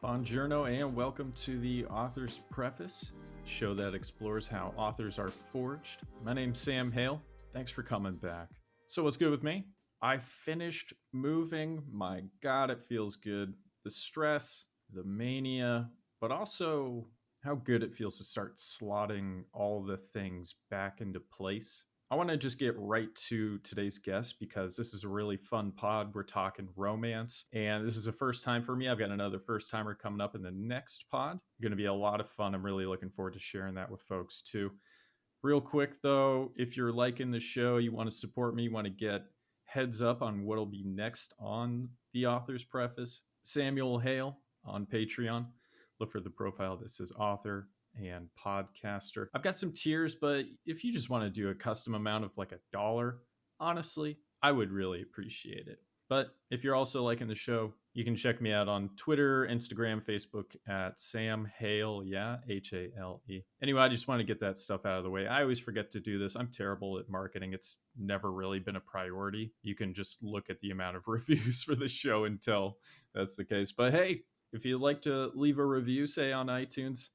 Buongiorno and welcome to the Author's Preface, show that explores how authors are forged. My name's Sam Hale. Thanks for coming back. So what's good with me? I finished moving. My God, it feels good. The stress, the mania, but also how good it feels to start slotting all the things back into place. I want to just get right to today's guest because this is a really fun pod. We're talking romance, and this is the first time for me. I've got another first timer coming up in the next pod. Going to be a lot of fun. I'm really looking forward to sharing that with folks too. Real quick though, if you're liking the show, you want to support me, you want to get heads up on what'll be next on the Author's Preface, Samuel Hale on Patreon. Look for the profile that says author and podcaster. I've got some tiers, but if you just want to do a custom amount of like $1, honestly, I would really appreciate it. But if you're also liking the show, you can check me out on Twitter, Instagram, Facebook at Sam Hale. Yeah, Hale. Anyway, I just want to get that stuff out of the way. I always forget to do this. I'm terrible at marketing. It's never really been a priority. You can just look at the amount of reviews for the show and tell that's the case. But hey, if you'd like to leave a review, say on iTunes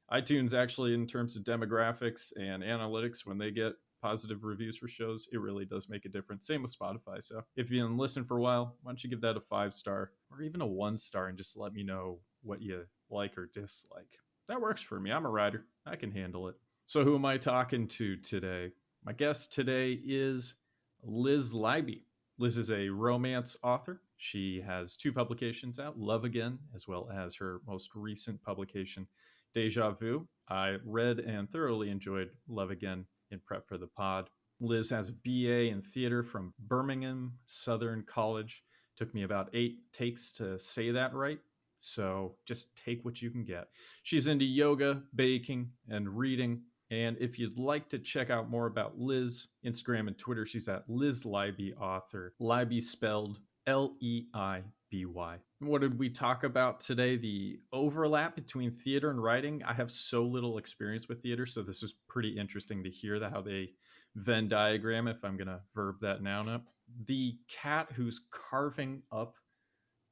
actually, in terms of demographics and analytics, when they get positive reviews for shows, it really does make a difference. Same with Spotify. So if you've been listening for a while, why don't you give that a 5-star or even a 1-star and just let me know what you like or dislike. That works for me. I'm a writer. I can handle it. So who am I talking to today? My guest today is Liz Leiby. Liz is a romance author. She has 2 publications out, Love Again, as well as her most recent publication, Deja Vu. I read and thoroughly enjoyed Love Again in prep for the pod. Liz has a BA in theater from Birmingham Southern College. Took me about 8 takes to say that right. So just take what you can get. She's into yoga, baking, and reading. And if you'd like to check out more about Liz, Instagram and Twitter, she's at Liz Leiby Author. Leiby spelled Leiby. What did we talk about today? The overlap between theater and writing. I have so little experience with theater, so this is pretty interesting to hear how they Venn diagram, if I'm going to verb that noun up. The cat who's carving up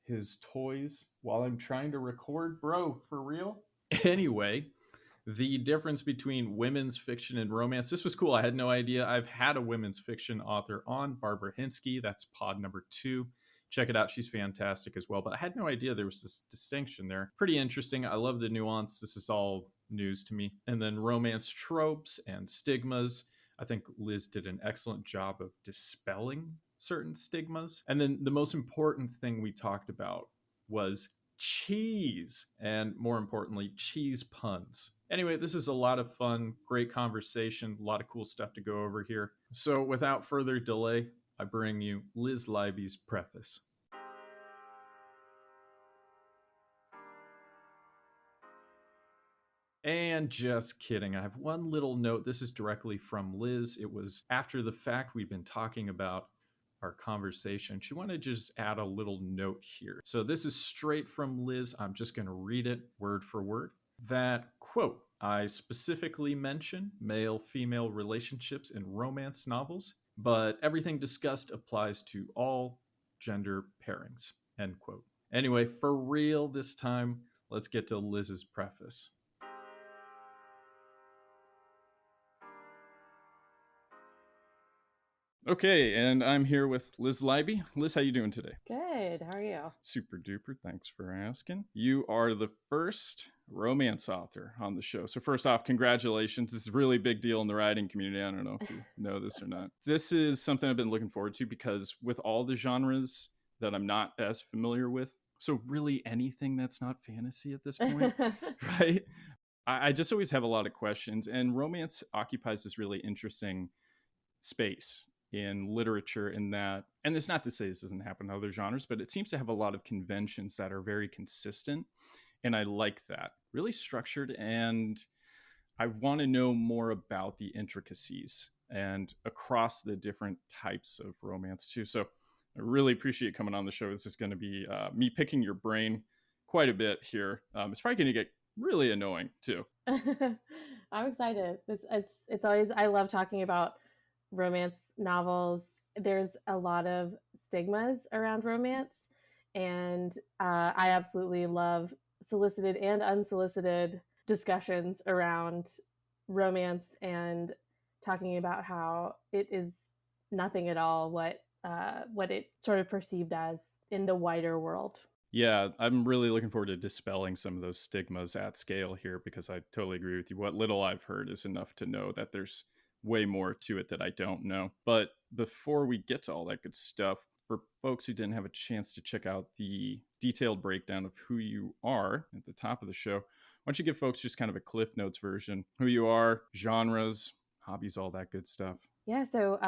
his toys while I'm trying to record. Bro, for real? Anyway, the difference between women's fiction and romance. This was cool. I had no idea. I've had a women's fiction author on, Barbara Hinsky. That's pod number 2. Check it out. She's fantastic as well. But I had no idea there was this distinction there. Pretty interesting. I love the nuance. This is all news to me. And then romance tropes and stigmas. I think Liz did an excellent job of dispelling certain stigmas. And then the most important thing we talked about was cheese, and more importantly, cheese puns. Anyway, this is a lot of fun, great conversation, a lot of cool stuff to go over here. So without further delay, I bring you Liz Leiby's preface. And just kidding. I have one little note. This is directly from Liz. It was after the fact. We've been talking about our conversation. She wanted to just add a little note here. So this is straight from Liz. I'm just going to read it word for word. That quote, I specifically mention male-female relationships in romance novels, but everything discussed applies to all gender pairings, end quote. Anyway, for real this time, let's get to Liz's preface. Okay, and I'm here with Liz Leiby. Liz, how you doing today? Good. How are you? Super duper. Thanks for asking. You are the first romance author on the show. So first off, congratulations. This is a really big deal in the writing community. I don't know if you know this or not. This is something I've been looking forward to because with all the genres that I'm not as familiar with, so really anything that's not fantasy at this point, right? I just always have a lot of questions, and romance occupies this really interesting space in literature in that, and it's not to say this doesn't happen in other genres, but it seems to have a lot of conventions that are very consistent. And I like that. Really structured. And I want to know more about the intricacies and across the different types of romance too. So I really appreciate you coming on the show. This is going to be me picking your brain quite a bit here. It's probably going to get really annoying too. I'm excited. It's always, I love talking about romance novels. There's a lot of stigmas around romance, and I absolutely love solicited and unsolicited discussions around romance and talking about how it is nothing at all what it sort of perceived as in the wider world. Yeah, I'm really looking forward to dispelling some of those stigmas at scale here, because I totally agree with you. What little I've heard is enough to know that there's way more to it that I don't know. But before we get to all that good stuff, for folks who didn't have a chance to check out the detailed breakdown of who you are at the top of the show, why don't you give folks just kind of a Cliff Notes version? Who you are, genres, hobbies, all that good stuff. Yeah, so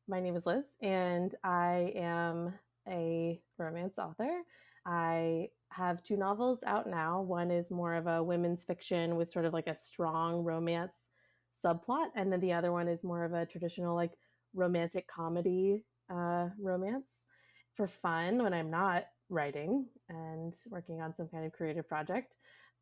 my name is Liz, and I am a romance author. I have 2 novels out now. One is more of a women's fiction with sort of like a strong romance subplot, and then the other one is more of a traditional like romantic comedy romance for fun when I'm not writing and working on some kind of creative project.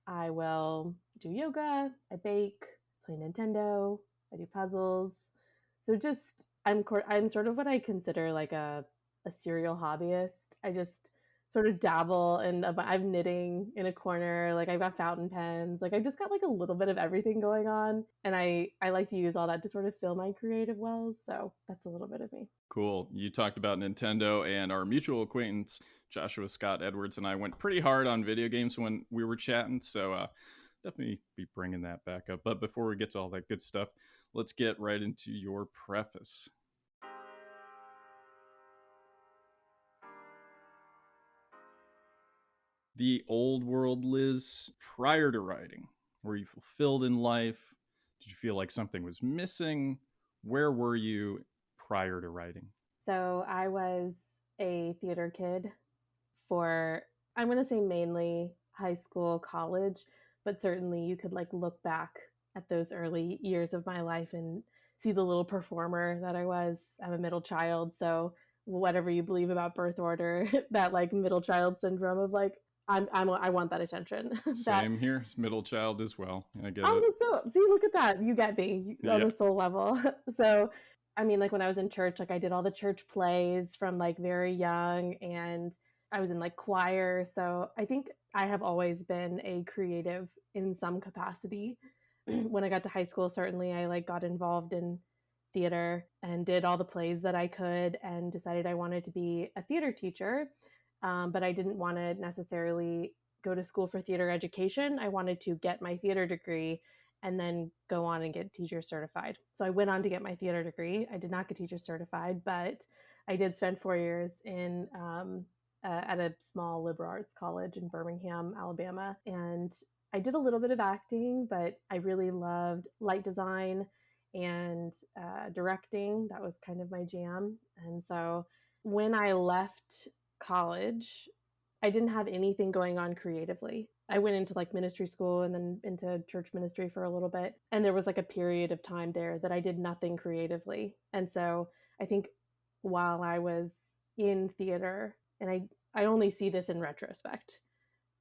I will do yoga, I bake, play Nintendo, I do puzzles. So just I'm sort of what I consider like a serial hobbyist. I just sort of dabble in I'm knitting in a corner, like I've got fountain pens, like I've just got like a little bit of everything going on, and I like to use all that to sort of fill my creative wells. So that's a little bit of me. Cool. You talked about Nintendo, and our mutual acquaintance Joshua Scott Edwards and I went pretty hard on video games when we were chatting, so definitely be bringing that back up. But before we get to all that good stuff, let's get right into your preface. The old world Liz, prior to writing, were you fulfilled in life? Did you feel like something was missing? Where were you prior to writing? So I was a theater kid for, I'm going to say mainly high school, college, but certainly you could like look back at those early years of my life and see the little performer that I was. I'm a middle child, so whatever you believe about birth order, that like middle child syndrome of like I want that attention. Same here, middle child as well. I get it. Oh, so see, look at that. You get me on the soul level. So, I mean, like when I was in church, like I did all the church plays from like very young, and I was in like choir. So I think I have always been a creative in some capacity. When I got to high school, certainly I like got involved in theater and did all the plays that I could, and decided I wanted to be a theater teacher. But I didn't want to necessarily go to school for theater education. I wanted to get my theater degree and then go on and get teacher certified. So I went on to get my theater degree. I did not get teacher certified, but I did spend 4 years in at a small liberal arts college in Birmingham, Alabama. And I did a little bit of acting, but I really loved light design and directing. That was kind of my jam. And so when I left college, I didn't have anything going on creatively. I went into like ministry school and then into church ministry for a little bit. And there was like a period of time there that I did nothing creatively. And so I think while I was in theater, and I only see this in retrospect,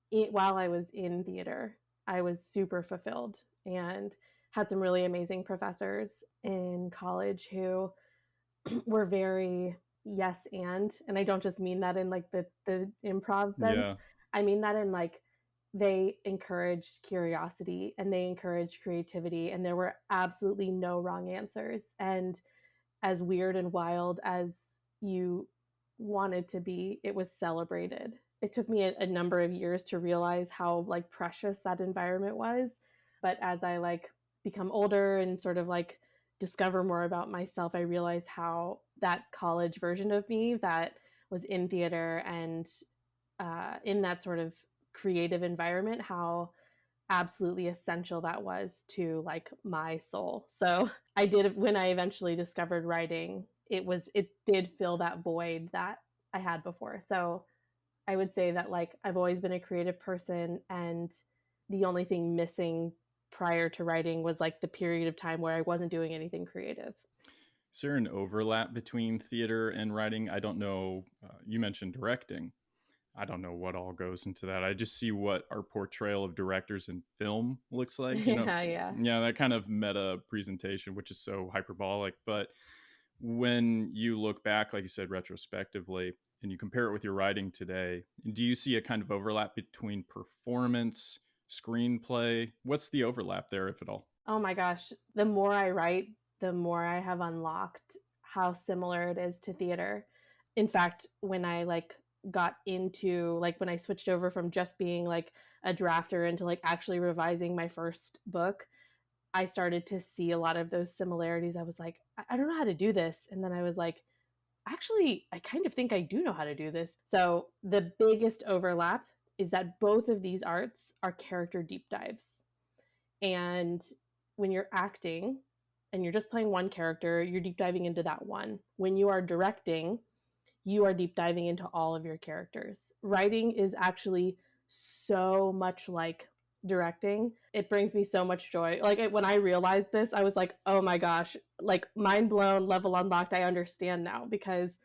while I was in theater, I was super fulfilled and had some really amazing professors in college who were very yes and I don't just mean that in like the improv sense. Yeah. I mean that in like they encouraged curiosity and they encouraged creativity, and there were absolutely no wrong answers. And as weird and wild as you wanted to be, it was celebrated. It took me a number of years to realize how like precious that environment was, but as I like become older and sort of like discover more about myself, I realize how that college version of me that was in theater and in that sort of creative environment, how absolutely essential that was to like my soul. So I did, when I eventually discovered writing, it did fill that void that I had before. So I would say that like I've always been a creative person, and the only thing missing prior to writing was like the period of time where I wasn't doing anything creative. Is there an overlap between theater and writing? I don't know. You mentioned directing. I don't know what all goes into that. I just see what our portrayal of directors in film looks like. You know, Yeah, that kind of meta presentation, which is so hyperbolic. But when you look back, like you said, retrospectively, and you compare it with your writing today, do you see a kind of overlap between performance, screenplay? What's the overlap there, if at all? Oh my gosh. The more I write, the more I have unlocked how similar it is to theater. In fact, when I got into when I switched over from just being like a drafter into actually revising my first book, I started to see a lot of those similarities. I was like, I don't know how to do this. And then I was like, actually, I kind of think I do know how to do this. So the biggest overlap is that both of these arts are character deep dives. And when you're acting and you're just playing one character, you're deep diving into that one. When you are directing, you are deep diving into all of your characters. Writing is actually so much like directing. It brings me so much joy. When I realized this, I was like, oh my gosh, mind blown, level unlocked. I understand now, because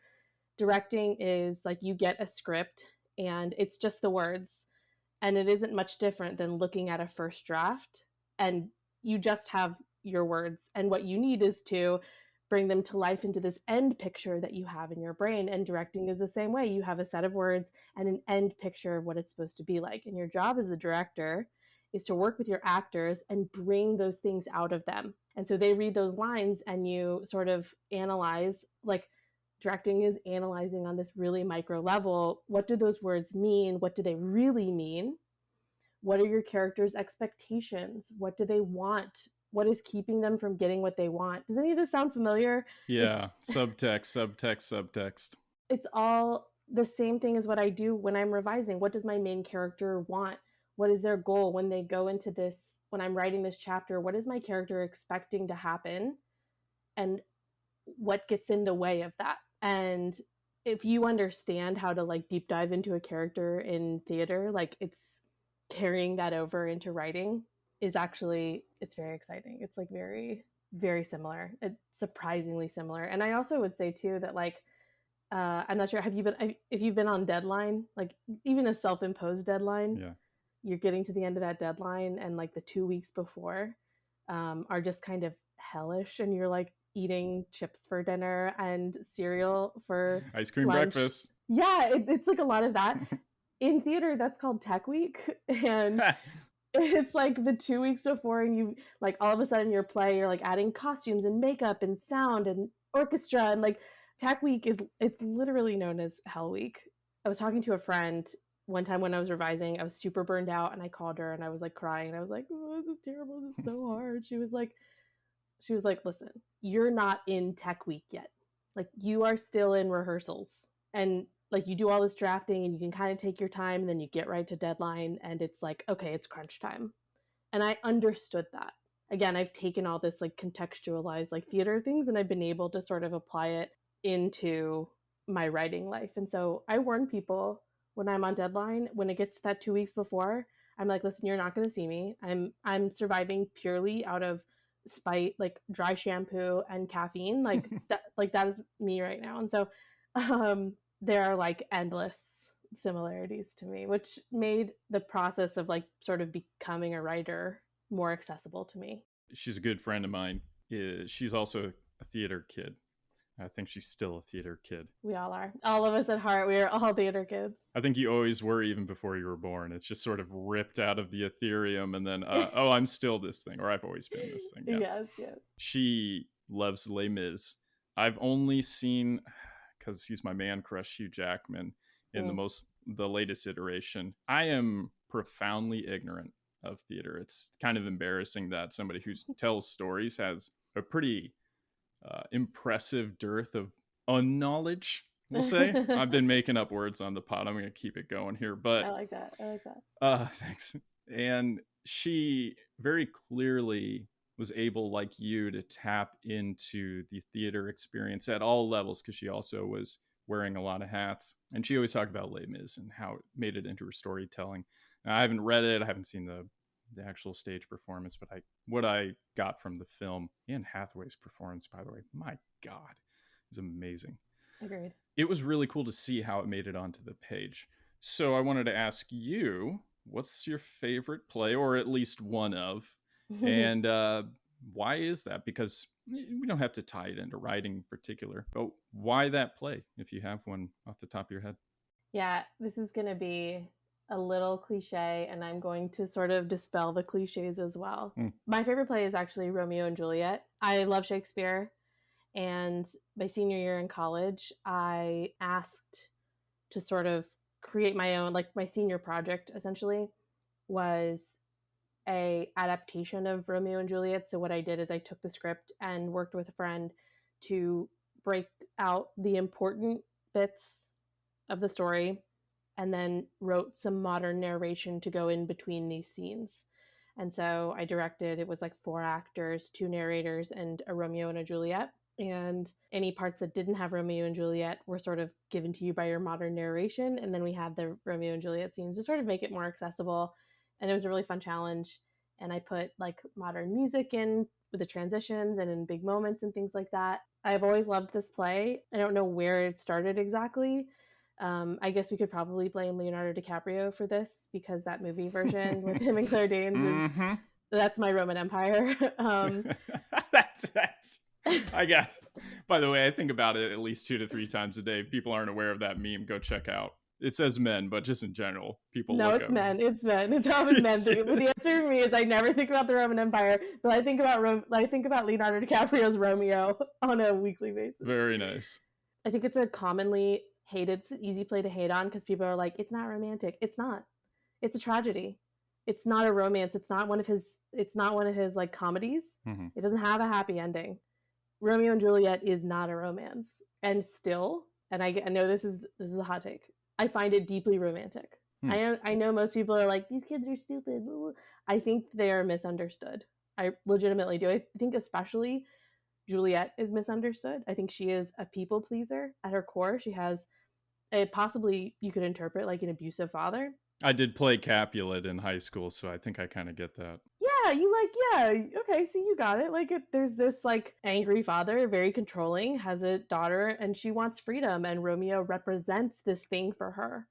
directing is you get a script and it's just the words. And it isn't much different than looking at a first draft, and you just have your words. And what you need is to bring them to life into this end picture that you have in your brain. And directing is the same way. You have a set of words and an end picture of what it's supposed to be like. And your job as the director is to work with your actors and bring those things out of them. And so they read those lines and you sort of analyze, directing is analyzing on this really micro level. What do those words mean? What do they really mean? What are your characters' expectations? What do they want? What is keeping them from getting what they want? Does any of this sound familiar? Yeah, subtext. It's all the same thing as what I do when I'm revising. What does my main character want? What is their goal when they go into this, when I'm writing this chapter? What is my character expecting to happen? And what gets in the way of that? And if you understand how to deep dive into a character in theater, it's carrying that over into writing is actually, it's very exciting. It's very, very similar. It's surprisingly similar. And I also would say too that I'm not sure, if you've been on deadline, even a self-imposed deadline, Yeah. You're getting to the end of that deadline and the 2 weeks before are just kind of hellish, and you're eating chips for dinner and cereal for ice cream lunch. breakfast. Yeah, it's a lot of that. In theater, that's called tech week. And it's the 2 weeks before, and you all of a sudden your play, you're adding costumes and makeup and sound and orchestra, and tech week it's literally known as hell week. I was talking to a friend one time when I was revising. I was super burned out, and I called her and I was crying, and I was like, oh, this is terrible, this is so hard. She was like, listen, you're not in tech week yet. You are still in rehearsals, and you do all this drafting and you can kind of take your time, and then you get right to deadline, and it's okay, it's crunch time. And I understood that. Again, I've taken all this contextualized theater things, and I've been able to sort of apply it into my writing life. And so I warn people when I'm on deadline, when it gets to that 2 weeks before, I'm listen, you're not going to see me. I'm surviving purely out of spite, dry shampoo and caffeine. That is me right now. And so there are endless similarities to me, which made the process of sort of becoming a writer more accessible to me. She's a good friend of mine. She's also a theater kid. I think she's still a theater kid. We all are. All of us at heart, we are all theater kids. I think you always were, even before you were born. It's just sort of ripped out of the ethereum, and then, oh, I'm still this thing, or I've always been this thing. Yeah. Yes. She loves Les Mis. I've only seen, because he's my man crush, Hugh Jackman, in the latest iteration. I am profoundly ignorant of theater. It's kind of embarrassing that somebody who tells stories has a pretty impressive dearth of unknowledge, we'll say. I've been making up words on the pod. I'm going to keep it going here, but I like that. Thanks. And she very clearly was able, like you, to tap into the theater experience at all levels, because she also was wearing a lot of hats. And she always talked about Les Mis and how it made it into her storytelling. Now, I haven't read it. I haven't seen the actual stage performance, but what I got from the film, Anne Hathaway's performance, by the way, my God, is amazing. Agreed. It was really cool to see how it made it onto the page. So I wanted to ask you, what's your favorite play, or at least one of, and why is that? Because We don't have to tie it into writing in particular, but why that play, if you have one off the top of your head? Yeah, this is going to be a little cliche, and I'm going to sort of dispel the cliches as well. My favorite play is actually Romeo and Juliet. I love Shakespeare, and my senior year in college, I asked to sort of create my own, like my senior project essentially was a adaptation of Romeo and Juliet. So what I did is I took the script and worked with a friend to break out the important bits of the story and then wrote some modern narration to go in between these scenes. And so I directed, it was like 4 actors, 2 narrators, and a Romeo and a Juliet. And any parts that didn't have Romeo and Juliet were sort of given to you by your modern narration. And then we had the Romeo and Juliet scenes to sort of make it more accessible. And it was a really fun challenge. And I put like modern music in with the transitions and in big moments and things like that. I've always loved this play. I don't know where it started exactly. I guess we could probably blame Leonardo DiCaprio for this because that movie version with him and Claire Danes is that's my Roman Empire. That's I guess. By the way, I think about it at least 2 to 3 times a day. If people aren't aware of that meme, go check out. It says men, but just in general, people. No, it's men. It's men. It's often men. But the answer for me is I never think about the Roman Empire, but I think about Leonardo DiCaprio's Romeo on a weekly basis. Very nice. I think it's a commonly hated, it's an easy play to hate on because people are like, it's not romantic. It's not. It's a tragedy. It's not a romance. It's not one of his like comedies. Mm-hmm. It doesn't have a happy ending. Romeo and Juliet is not a romance. And still, and I know this is a hot take, I find it deeply romantic. I know most people are like, these kids are stupid. I think they are misunderstood. I legitimately do. I think especially Juliet is misunderstood. I think she is a people pleaser at her core. She has possibly, you could interpret like an abusive father. I did play Capulet in high school, so I think I kind of get that. Yeah, okay, so you got it. Like, there's this like angry father, very controlling, has a daughter, and she wants freedom, and Romeo represents this thing for her.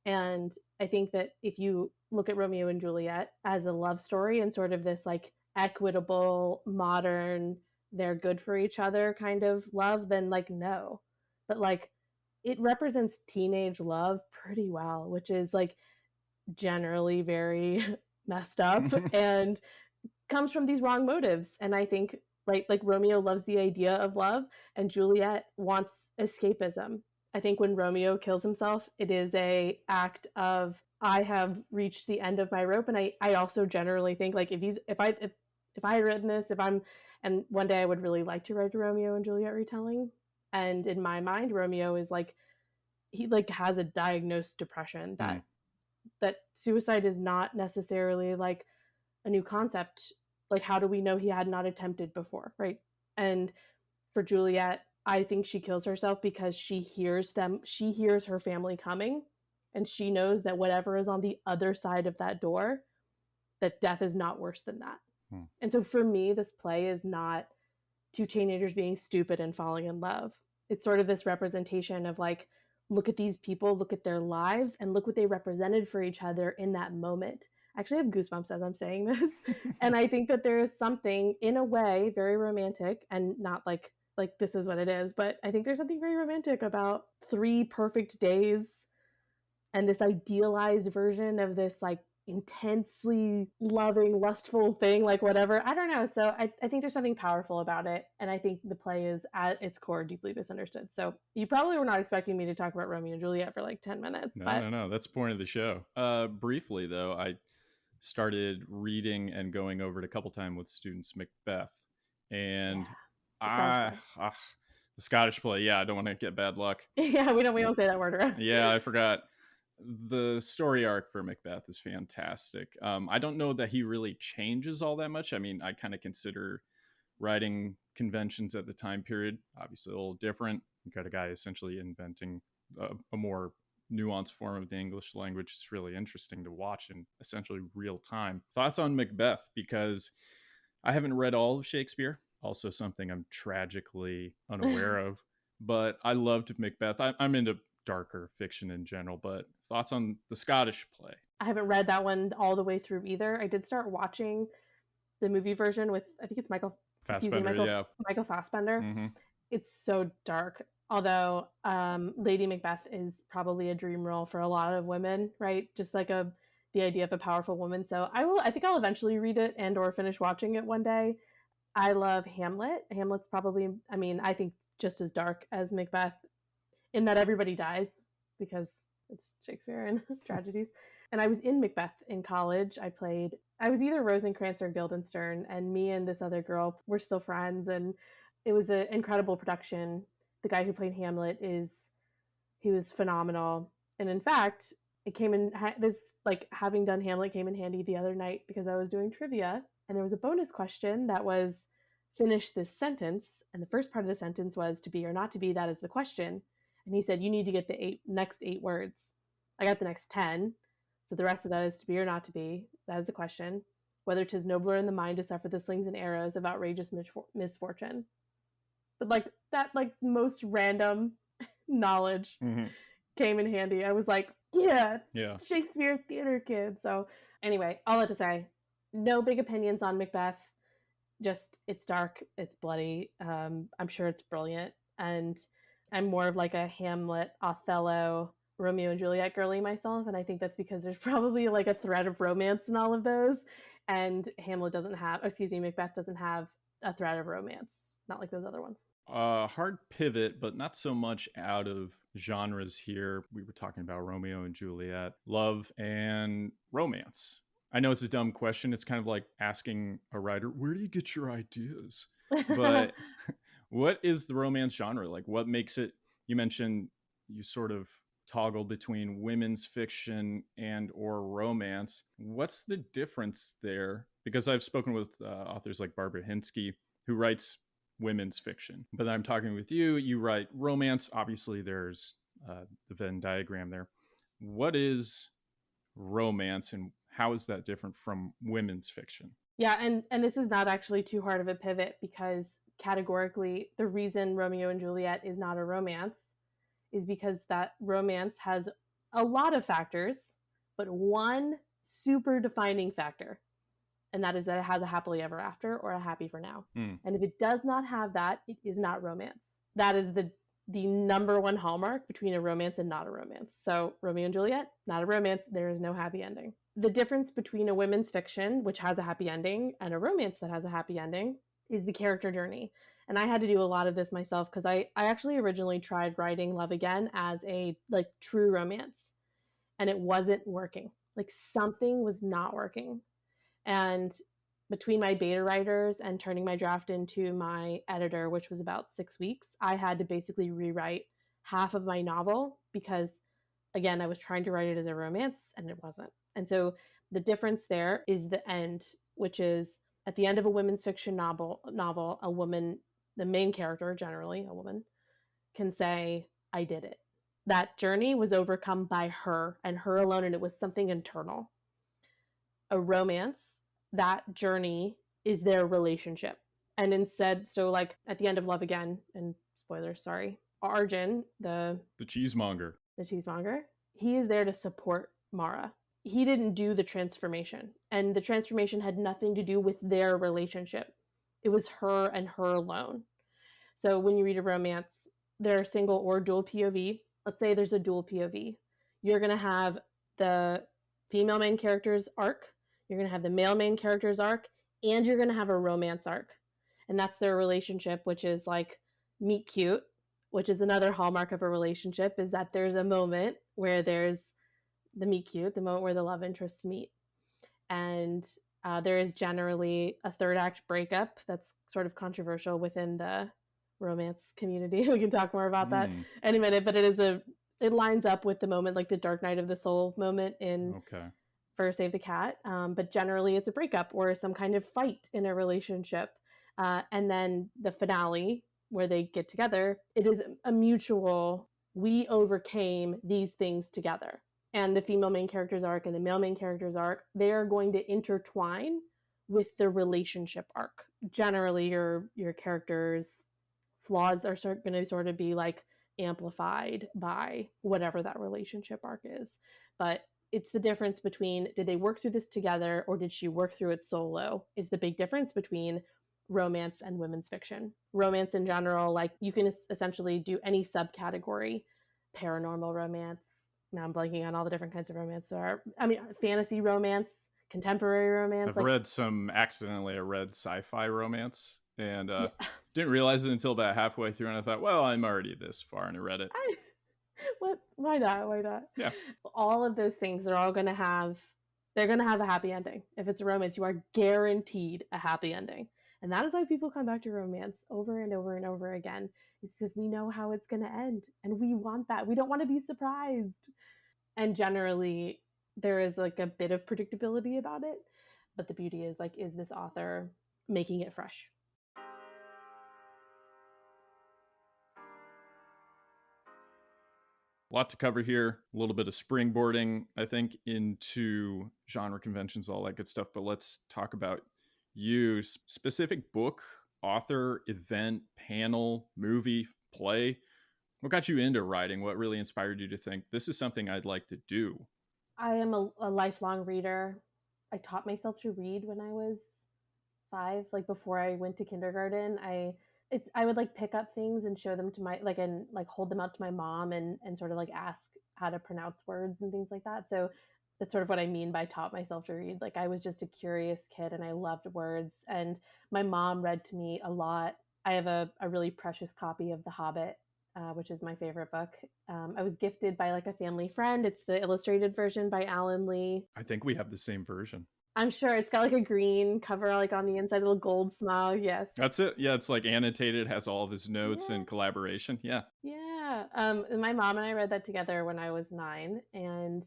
And I think that if you look at Romeo and Juliet as a love story and sort of this like equitable, modern, they're good for each other kind of love, then like no. But like it represents teenage love pretty well, which is like generally very messed up and comes from these wrong motives. And I think like Romeo loves the idea of love and Juliet wants escapism. I think when Romeo kills himself, it is a act of I have reached the end of my rope. And I also generally think like if I had written this, and one day I would really like to write a Romeo and Juliet retelling. And in my mind, Romeo is like he like has a diagnosed depression that suicide is not necessarily like a new concept. Like, how do we know he had not attempted before, right? And for Juliet, I think she kills herself because she hears her family coming, and she knows that whatever is on the other side of that door, that death is not worse than that. And so for me, this play is not 2 teenagers being stupid and falling in love. It's sort of this representation of like, look at these people, look at their lives, and look what they represented for each other in that moment. I actually have goosebumps as I'm saying this. And I think that there is something, in a way, very romantic, and not like this is what it is, but I think there's something very romantic about 3 perfect days and this idealized version of this like intensely loving, lustful thing, like whatever. I don't know. So I think there's something powerful about it. And I think the play is at its core deeply misunderstood. So you probably were not expecting me to talk about Romeo and Juliet for like 10 minutes. No. That's the point of the show. Briefly, though, I started reading and going over it a couple times with students Macbeth. And the Scottish play. Yeah, I don't want to get bad luck. Yeah, we don't say that word around. Yeah, I forgot. The story arc for Macbeth is fantastic. I don't know that he really changes all that much. I mean, I kind of consider writing conventions at the time period obviously a little different. You got a guy essentially inventing a more nuanced form of the English language. It's really interesting to watch in essentially real time. Thoughts on Macbeth? Because I haven't read all of Shakespeare. Also something I'm tragically unaware of. But I loved Macbeth. I'm into darker fiction in general, but thoughts on the Scottish play? I haven't read that one all the way through either. I did start watching the movie version with, I think it's Fassbender, yeah. Michael Fassbender. Mm-hmm. It's so dark. Although Lady Macbeth is probably a dream role for a lot of women, right? Just like the idea of a powerful woman. So I think I'll eventually read it and or finish watching it one day. I love Hamlet. Hamlet's probably, I mean, I think just as dark as Macbeth in that everybody dies because it's Shakespeare and tragedies. And I was in Macbeth in college. I was either Rosencrantz or Guildenstern, and me and this other girl were still friends, and it was an incredible production. The guy who played Hamlet he was phenomenal. And in fact, it came in this, like, having done Hamlet came in handy the other night because I was doing trivia and there was a bonus question that was finish this sentence. And the first part of the sentence was to be or not to be. That is the question. And he said, you need to get the next 8 words. I got the next 10. So the rest of that is to be or not to be. That is the question. Whether 'tis nobler in the mind to suffer the slings and arrows of outrageous misfortune. But like that, like most random knowledge came in handy. I was like, yeah, Shakespeare theater kid. So anyway, all that to say, no big opinions on Macbeth. Just it's dark, it's bloody. I'm sure it's brilliant, and I'm more of like a Hamlet, Othello, Romeo and Juliet girly myself, and I think that's because there's probably like a thread of romance in all of those, and Macbeth doesn't have a thread of romance, not like those other ones. Hard pivot, but not so much out of genres here. We were talking about Romeo and Juliet, love and romance. I know it's a dumb question. It's kind of like asking a writer, where do you get your ideas? But what is the romance genre? Like, what makes it? You mentioned you sort of toggle between women's fiction and or romance. What's the difference there? Because I've spoken with authors like Barbara Hinsky, who writes women's fiction, but I'm talking with you write romance. Obviously there's the Venn diagram there. What is romance and how is that different from women's fiction? Yeah, and this is not actually too hard of a pivot, because categorically the reason Romeo and Juliet is not a romance is because that romance has a lot of factors, but one super defining factor, and that is that it has a happily ever after or a happy for now. And if it does not have that, it is not romance. That is the number one hallmark between a romance and not a romance. So Romeo and Juliet, not a romance. There is no happy ending. The difference between a women's fiction, which has a happy ending, and a romance that has a happy ending is the character journey. And I had to do a lot of this myself because I actually originally tried writing Love Again as a like true romance, and it wasn't working. Like something was not working. And between my beta writers and turning my draft into my editor, which was about 6 weeks, I had to basically rewrite half of my novel because, again, I was trying to write it as a romance and it wasn't. And so the difference there is the end, which is at the end of a women's fiction novel, a woman, the main character, generally a woman, can say, I did it. That journey was overcome by her and her alone, and it was something internal. A romance, that journey is their relationship. And instead, so like at the end of Love Again, and spoilers, sorry, Arjun, the cheesemonger, he is there to support Mara. He didn't do the transformation, and the transformation had nothing to do with their relationship. It was her and her alone. So when you read a romance, they're single or dual POV. Let's say there's a dual POV. You're going to have the female main character's arc, you're going to have the male main character's arc, and you're going to have a romance arc. And that's their relationship, which is like meet cute, which is another hallmark of a relationship, is that there's a moment where there's the meet cute, the moment where the love interests meet. And there is generally a third act breakup that's sort of controversial within the romance community. We can talk more about that in a minute, but it lines up with the moment, like the Dark Night of the Soul moment in for Save the Cat. But generally it's a breakup or some kind of fight in a relationship. And then the finale where they get together, it is a mutual, we overcame these things together. And the female main character's arc and the male main character's arc, they are going to intertwine with the relationship arc. Generally, your character's flaws are going to sort of be like amplified by whatever that relationship arc is. But It's the difference between, did they work through this together or did she work through it solo, is the big difference between romance and women's fiction. Romance in general, like you can essentially do any subcategory, paranormal romance. Now I'm blanking on all the different kinds of romance there are. I mean, fantasy romance, contemporary romance. I've read some, accidentally I read sci-fi romance and Yeah. didn't realize it until about halfway through, and I thought, well, I'm already this far, and I read it. What? Why not? Why not? Yeah. All of those things, they're going to have a happy ending. If it's a romance, you are guaranteed a happy ending. And that is why people come back to romance over and over and over again, is because we know how it's going to end. And we want that. We don't want to be surprised. And generally, there is like a bit of predictability about it. But the beauty is, like, is this author making it fresh? A lot to cover here, a little bit of springboarding, I think, into genre conventions, all that good stuff. But let's talk about you, specific book, author, event, panel, movie, play. What got you into writing? What really inspired you to think this is something I'd like to do? I am a lifelong reader. I taught myself to read when I was 5, like before I went to kindergarten. I would like pick up things and show them to my and hold them out to my mom and sort of like ask how to pronounce words and things like that. So that's sort of what I mean by taught myself to read. Like I was just a curious kid and I loved words, and my mom read to me a lot. I have a really precious copy of The Hobbit, which is my favorite book. I was gifted by like a family friend. It's the illustrated version by Alan Lee. I think we have the same version. I'm sure it's got like a green cover, like on the inside, a little gold smile. Yes. That's it. Yeah, it's like annotated, has all of his notes and collaboration. Yeah. Yeah. My mom and I read that together when I was 9, and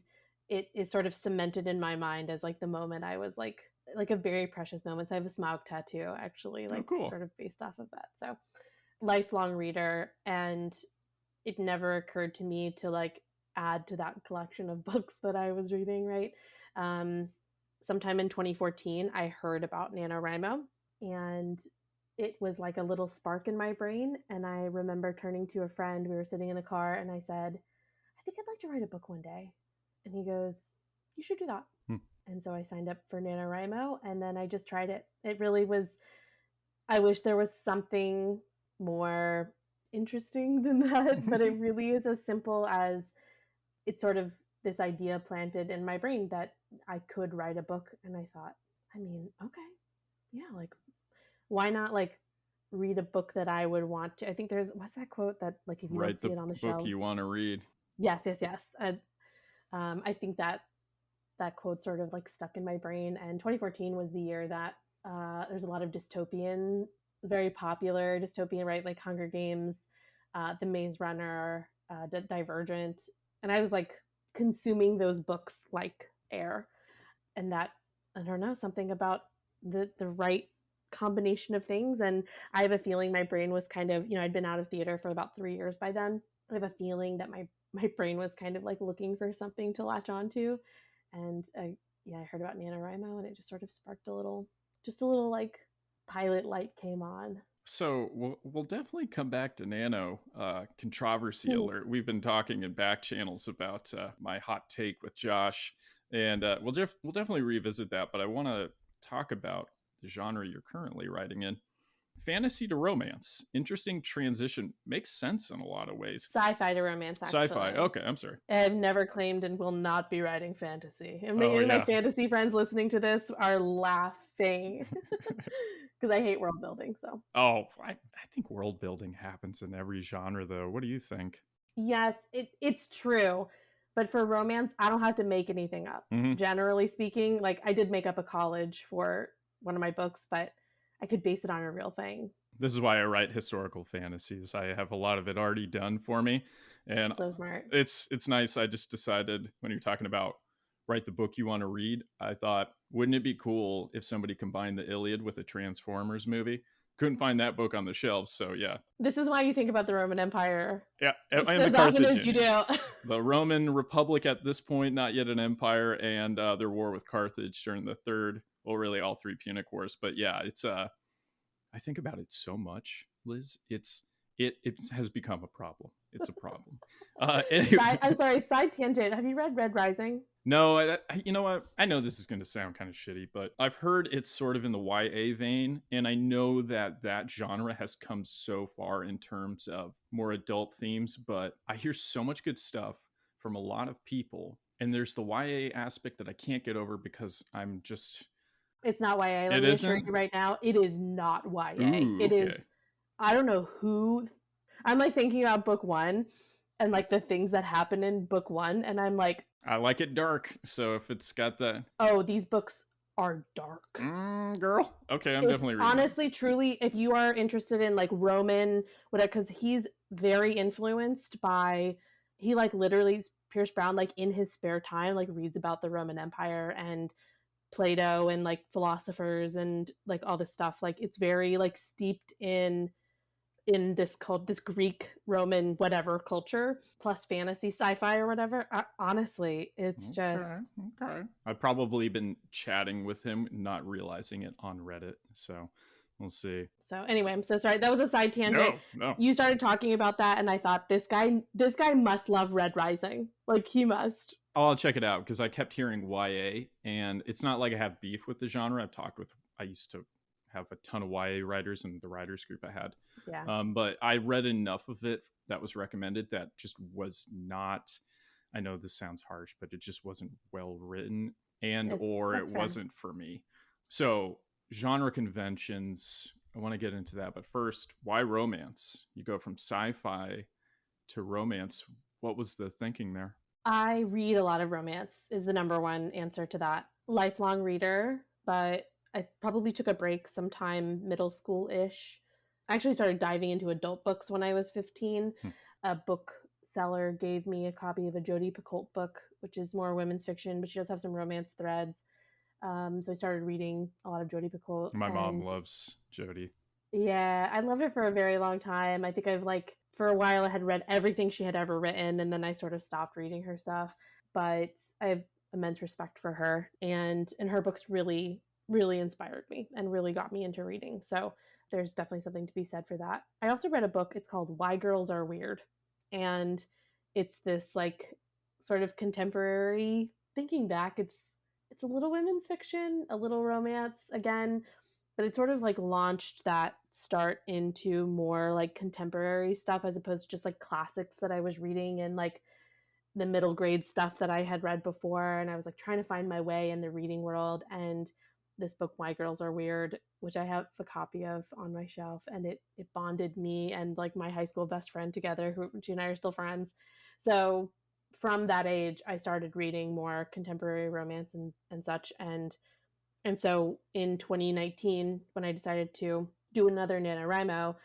it is sort of cemented in my mind as like the moment I was like a very precious moment. So I have a Smaug tattoo actually, like cool. Sort of based off of that. So lifelong reader, and it never occurred to me to like add to that collection of books that I was reading, right? Sometime in 2014, I heard about NaNoWriMo, and it was like a little spark in my brain. And I remember turning to a friend. We were sitting in the car, and I said, I think I'd like to write a book one day. And he goes, you should do that. And so I signed up for NaNoWriMo, and then I just tried it. It really was, I wish there was something more interesting than that, but it really is as simple as it's sort of this idea planted in my brain that I could write a book. And I thought, I mean, okay, yeah, like why not like read a book that I would want to? I think what's that quote that like if you don't see it on the shelves, book you want to read. Yes. I think that quote sort of like stuck in my brain. And 2014 was the year that there's a lot of dystopian, very popular dystopian, right? Like Hunger Games, The Maze Runner, Divergent. And I was like consuming those books like air. And that, I don't know, something about the right combination of things. And I have a feeling my brain was kind of, I'd been out of theater for about 3 years by then. I have a feeling that my brain was kind of like looking for something to latch onto. And I heard about NaNoWriMo, and it just sort of sparked a little like pilot light came on. So we'll definitely come back to Nano. Controversy alert. We've been talking in back channels about my hot take with Josh, and we'll definitely revisit that. But I want to talk about the genre you're currently writing in. Fantasy to romance. Interesting transition. Makes sense in a lot of ways. Sci-fi to romance, actually. Sci-fi. Okay, I'm sorry. I've never claimed and will not be writing fantasy. And my fantasy friends listening to this are laughing because I hate world building. So. Oh, I think world building happens in every genre, though. What do you think? Yes, it's true. But for romance, I don't have to make anything up. Mm-hmm. Generally speaking, like I did make up a college for one of my books, but I could base it on a real thing. This is why I write historical fantasies. I have a lot of it already done for me. And so smart. It's nice. I just decided when you're talking about write the book you want to read, I thought, wouldn't it be cool if somebody combined the Iliad with a Transformers movie? Couldn't find that book on the shelves, so yeah. This is why you think about the Roman Empire. Yeah, and as often as you do. The Roman Republic at this point, not yet an empire, and their war with Carthage during the third, well, really all 3 Punic Wars. But yeah, it's I think about it so much, Liz. It has become a problem. It's a problem. Anyway. I'm sorry, side tangent. Have you read Red Rising? No, you know what? I know this is going to sound kind of shitty, but I've heard it's sort of in the YA vein, and I know that that genre has come so far in terms of more adult themes, but I hear so much good stuff from a lot of people, and there's the YA aspect that I can't get over because I'm just It's not YA. Let it me assure isn't. you right now, it is not YA. Ooh, It okay. is, I don't know who. I'm like thinking about book one and like the things that happen in book one. And I'm like, I like it dark, so if it's got that oh, these books are dark. girl, okay, I'm It's definitely reading that. honestly, truly, if you are interested in like Roman, whatever, because he's very influenced by, he like literally, Pierce Brown, like in his spare time, like reads about the Roman Empire and Plato and like philosophers and like all this stuff. Like it's very like steeped in this called this Greek Roman whatever culture plus fantasy sci-fi or whatever. Honestly, it's Okay, just okay. I've probably been chatting with him, not realizing it on Reddit. So we'll see. so. Anyway, I'm so sorry. That was a side tangent. No, no. You started talking about that, and I thought this guy must love Red Rising. Like he must. I'll check it out because I kept hearing YA, and it's not like I have beef with the genre. I used to have a ton of YA writers in the writers group I had. Yeah, But I read enough of it that was recommended that just was not, I know this sounds harsh, but it just wasn't well written and or it that's fair. wasn't for me. So genre conventions, I want to get into that. But first, why romance? You go from sci-fi to romance. What was the thinking there? I read a lot of romance is the number one answer to that. Lifelong reader, but I probably took a break sometime middle school ish. I actually started diving into adult books when I was 15. Hmm. A bookseller gave me a copy of a Jodi Picoult book, which is more women's fiction, but she does have some romance threads. So I started reading a lot of Jodi Picoult, My mom and loves Jody. yeah, I loved her for a very long time. I think I've like for a while I had read everything she had ever written, and then I sort of stopped reading her stuff. But I have immense respect for her, and her books really really inspired me and really got me into reading. So there's definitely something to be said for that. I also read a book. It's called Why Girls Are Weird, and it's this like sort of contemporary. Thinking back, it's a little women's fiction, a little romance again, but it sort of like launched that start into more like contemporary stuff as opposed to just like classics that I was reading and like the middle grade stuff that I had read before. And I was like trying to find my way in the reading world. And this book, Why Girls Are Weird, which I have a copy of on my shelf, and it bonded me and like my high school best friend together, who she and I are still friends. So from that age, I started reading more contemporary romance and such. And so in 2019, when I decided to do another NaNoWriMo,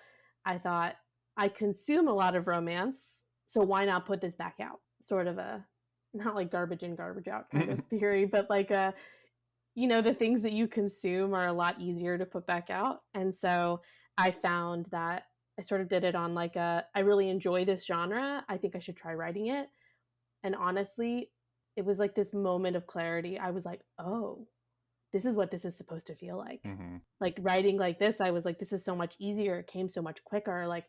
I thought I consume a lot of romance, so why not put this back out? Sort of a not like garbage in, garbage out kind of theory, but like a the things that you consume are a lot easier to put back out. And so I found that I sort of did it on like I really enjoy this genre. I think I should try writing it. And honestly, it was like this moment of clarity. I was like, oh, this is what this is supposed to feel like. Mm-hmm. Like writing like this, I was like, this is so much easier. It came so much quicker. Like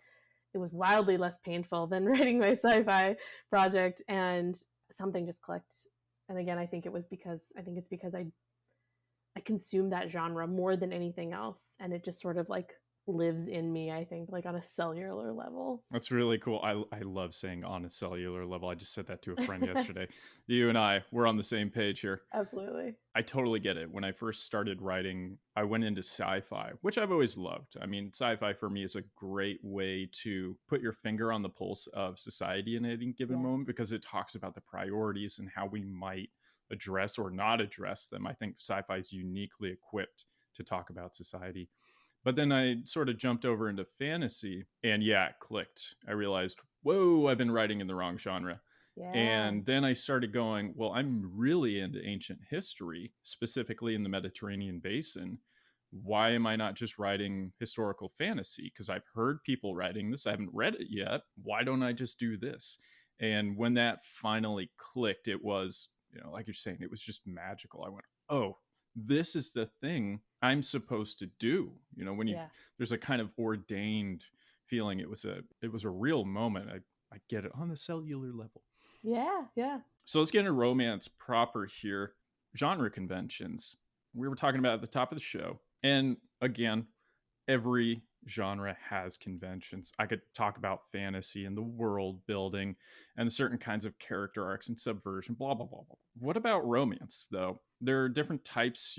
it was wildly less painful than writing my sci-fi project, and something just clicked. And again, I think it's because I consume that genre more than anything else, and it just sort of like lives in me. I think like on a cellular level. That's really cool. I love saying on a cellular level. I just said that to a friend yesterday. You and I, we're on the same page here. Absolutely. I totally get it. When I first started writing, I went into sci-fi, which I've always loved. I mean, sci-fi for me is a great way to put your finger on the pulse of society in any given moment Yes. because it talks about the priorities and how we might address or not address them. I think sci-fi is uniquely equipped to talk about society. But then I sort of jumped over into fantasy and yeah, it clicked. I realized, whoa, I've been writing in the wrong genre. Yeah. And then I started going, well, I'm really into ancient history, specifically in the Mediterranean basin. Why am I not just writing historical fantasy? Because I've heard people writing this. I haven't read it yet. Why don't I just do this? And when that finally clicked, it was, like you're saying, it was just magical. I went, oh, this is the thing I'm supposed to do. When Yeah. there's a kind of ordained feeling. It was a real moment. I get it on the cellular level. Yeah. Yeah. So let's get into romance proper here. Genre conventions. We were talking about at the top of the show. And again, every genre has conventions. I could talk about fantasy and the world building and certain kinds of character arcs and subversion, blah blah blah blah. What about romance though? There are different types.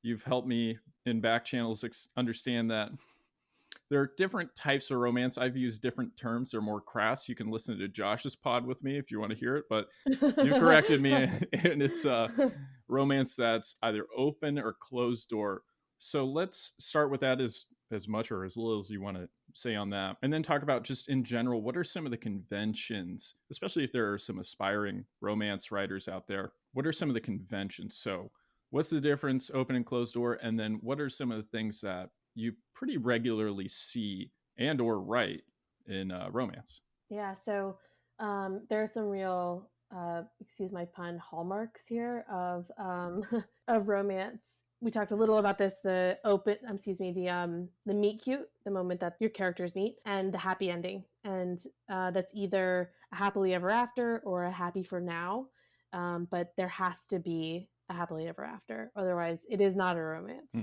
You've helped me in back channels understand that there are different types of romance. I've used different terms. They're more crass. You can listen to Josh's pod with me if you want to hear it, but you corrected me, and it's romance that's either open or closed door. So let's start with that as much or as little as you want to say on that, and then talk about just in general, what are some of the conventions, especially if there are some aspiring romance writers out there. What are some of the conventions? So what's the difference, open and closed door, and then what are some of the things that you pretty regularly see and or write in romance? Yeah, so there are some real, excuse my pun, hallmarks here of of romance. We talked a little about this: the meet cute, the moment that your characters meet, and the happy ending, and that's either a happily ever after or a happy for now. But there has to be a happily ever after, otherwise, it is not a romance.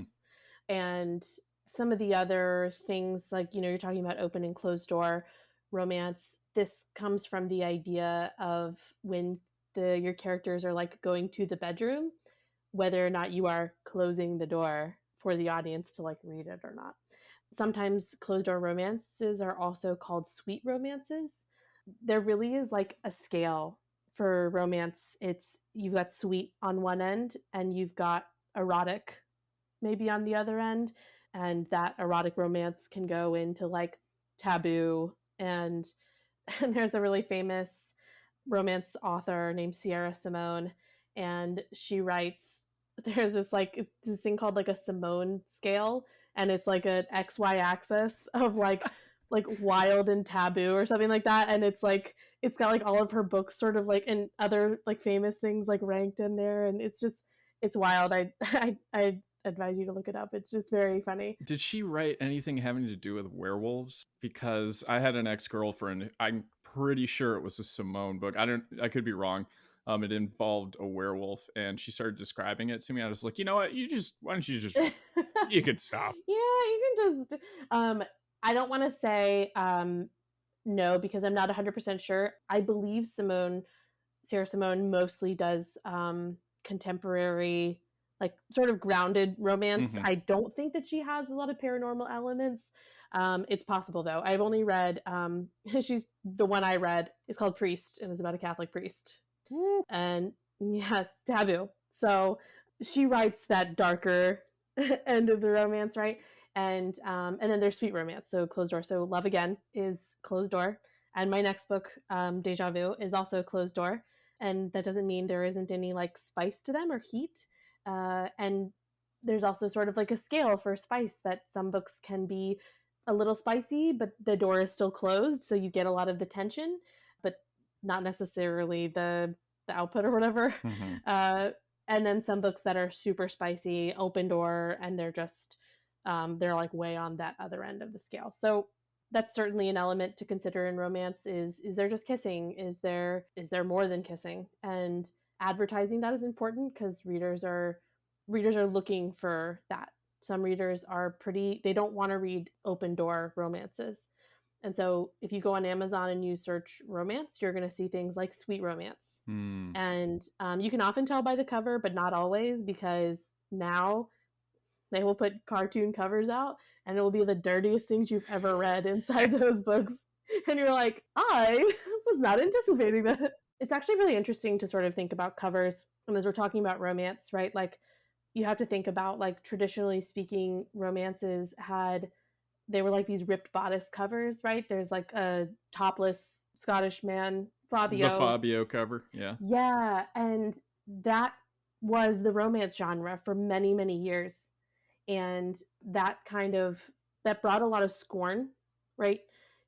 And some of the other things, like, you're talking about open and closed door romance. This comes from the idea of when your characters are like going to the bedroom, whether or not you are closing the door for the audience to like read it or not. Sometimes closed door romances are also called sweet romances. There really is like a scale for romance. You've got sweet on one end and you've got erotic maybe on the other end, and that erotic romance can go into like taboo. And there's a really famous romance author named Sierra Simone, and she writes, there's this thing called like a Simone scale, and it's like an XY axis of like wild and taboo or something like that, and it's got like all of her books sort of like, and other like famous things like ranked in there, and it's wild. I advise you to look it up. It's just very funny. Did she write anything having to do with werewolves? Because I had an ex-girlfriend, I'm pretty sure it was a Simone book. I could be wrong. It involved a werewolf, and she started describing it to me. I was like, you know what? Why don't you just, you could stop. Yeah, you can just, I don't want to say no, because I'm not 100% sure. I believe Sarah Simone mostly does contemporary, like sort of grounded romance. Mm-hmm. I don't think that she has a lot of paranormal elements. It's possible though. I've only read, she's the one I read is called Priest, and it's about a Catholic priest. And yeah, it's taboo. So she writes that darker end of the romance, right? And then there's sweet romance, so closed door. So Love Again is closed door, and my next book, Deja Vu, is also closed door. And that doesn't mean there isn't any like spice to them or heat. And there's also sort of like a scale for spice, that some books can be a little spicy, but the door is still closed, so you get a lot of the tension, but not necessarily the output or whatever. Mm-hmm. And then some books that are super spicy, open door, and they're just they're like way on that other end of the scale. So that's certainly an element to consider in romance. Is there just kissing? Is there more than kissing? And advertising that is important, because readers are looking for that. Some readers they don't want to read open door romances. And so if you go on Amazon and you search romance, you're going to see things like sweet romance. And you can often tell by the cover, but not always, because now they will put cartoon covers out, and it will be the dirtiest things you've ever read inside those books. And you're like, I was not anticipating that. It's actually really interesting to sort of think about covers. And as we're talking about romance, right? Like, you have to think about, like, traditionally speaking, romances they were like these ripped bodice covers, right? There's like a topless Scottish man, Fabio. The Fabio cover, yeah. Yeah, and that was the romance genre for many, many years. And that brought a lot of scorn, right?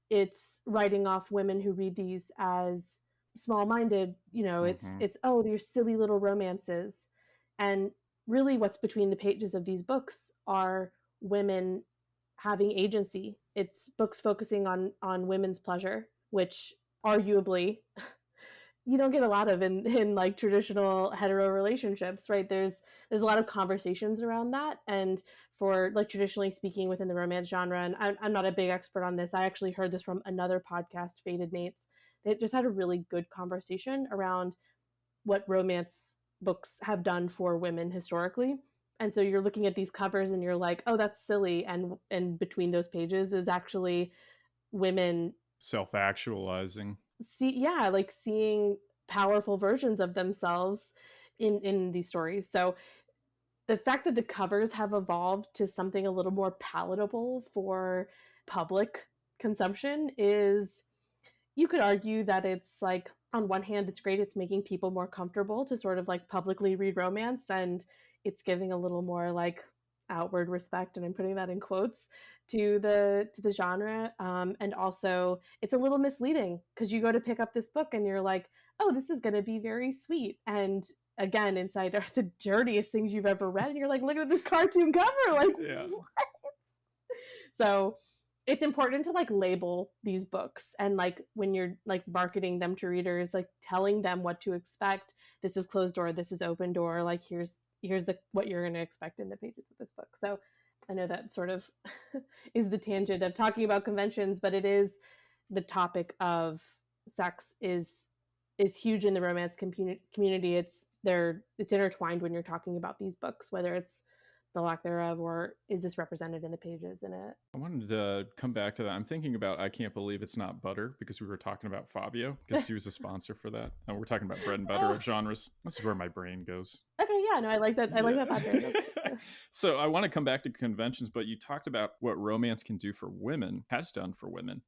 It's writing off women who read these as small-minded. It's oh, these silly little romances. And really what's between the pages of these books are women having agency. It's books focusing on women's pleasure, which arguably you don't get a lot of in like traditional hetero relationships, right? There's a lot of conversations around that. And for like traditionally speaking within the romance genre, and I'm not a big expert on this, I actually heard this from another podcast, Fated Mates. They just had a really good conversation around what romance books have done for women historically. And so you're looking at these covers and you're like, oh, that's silly. And between those pages is actually women self-actualizing. Like seeing powerful versions of themselves in these stories. So the fact that the covers have evolved to something a little more palatable for public consumption is, you could argue that it's like, on one hand, it's great, it's making people more comfortable to sort of like publicly read romance, and it's giving a little more like outward respect, and I'm putting that in quotes, to the genre. And also it's a little misleading because you go to pick up this book and you're like, oh, this is going to be very sweet, and again, inside are the dirtiest things you've ever read, and you're like, look at this cartoon cover, like, yeah. What? So it's important to like label these books, and like when you're like marketing them to readers, like telling them what to expect. This is closed door, this is open door, like here's the what you're going to expect in the pages of this book. So I know that sort of is the tangent of talking about conventions, but it is, the topic of sex is huge in the romance community. It's intertwined when you're talking about these books, whether it's the lack thereof, or is this represented in the pages in it. I wanted to come back to that. I'm thinking about I Can't Believe It's Not Butter, because we were talking about Fabio, because he was a sponsor for that, and we're talking about bread and butter of genres. This is where my brain goes. Okay, yeah, no, I like that. I like that. So I want to come back to conventions, but you talked about what romance can do for women, has done for women,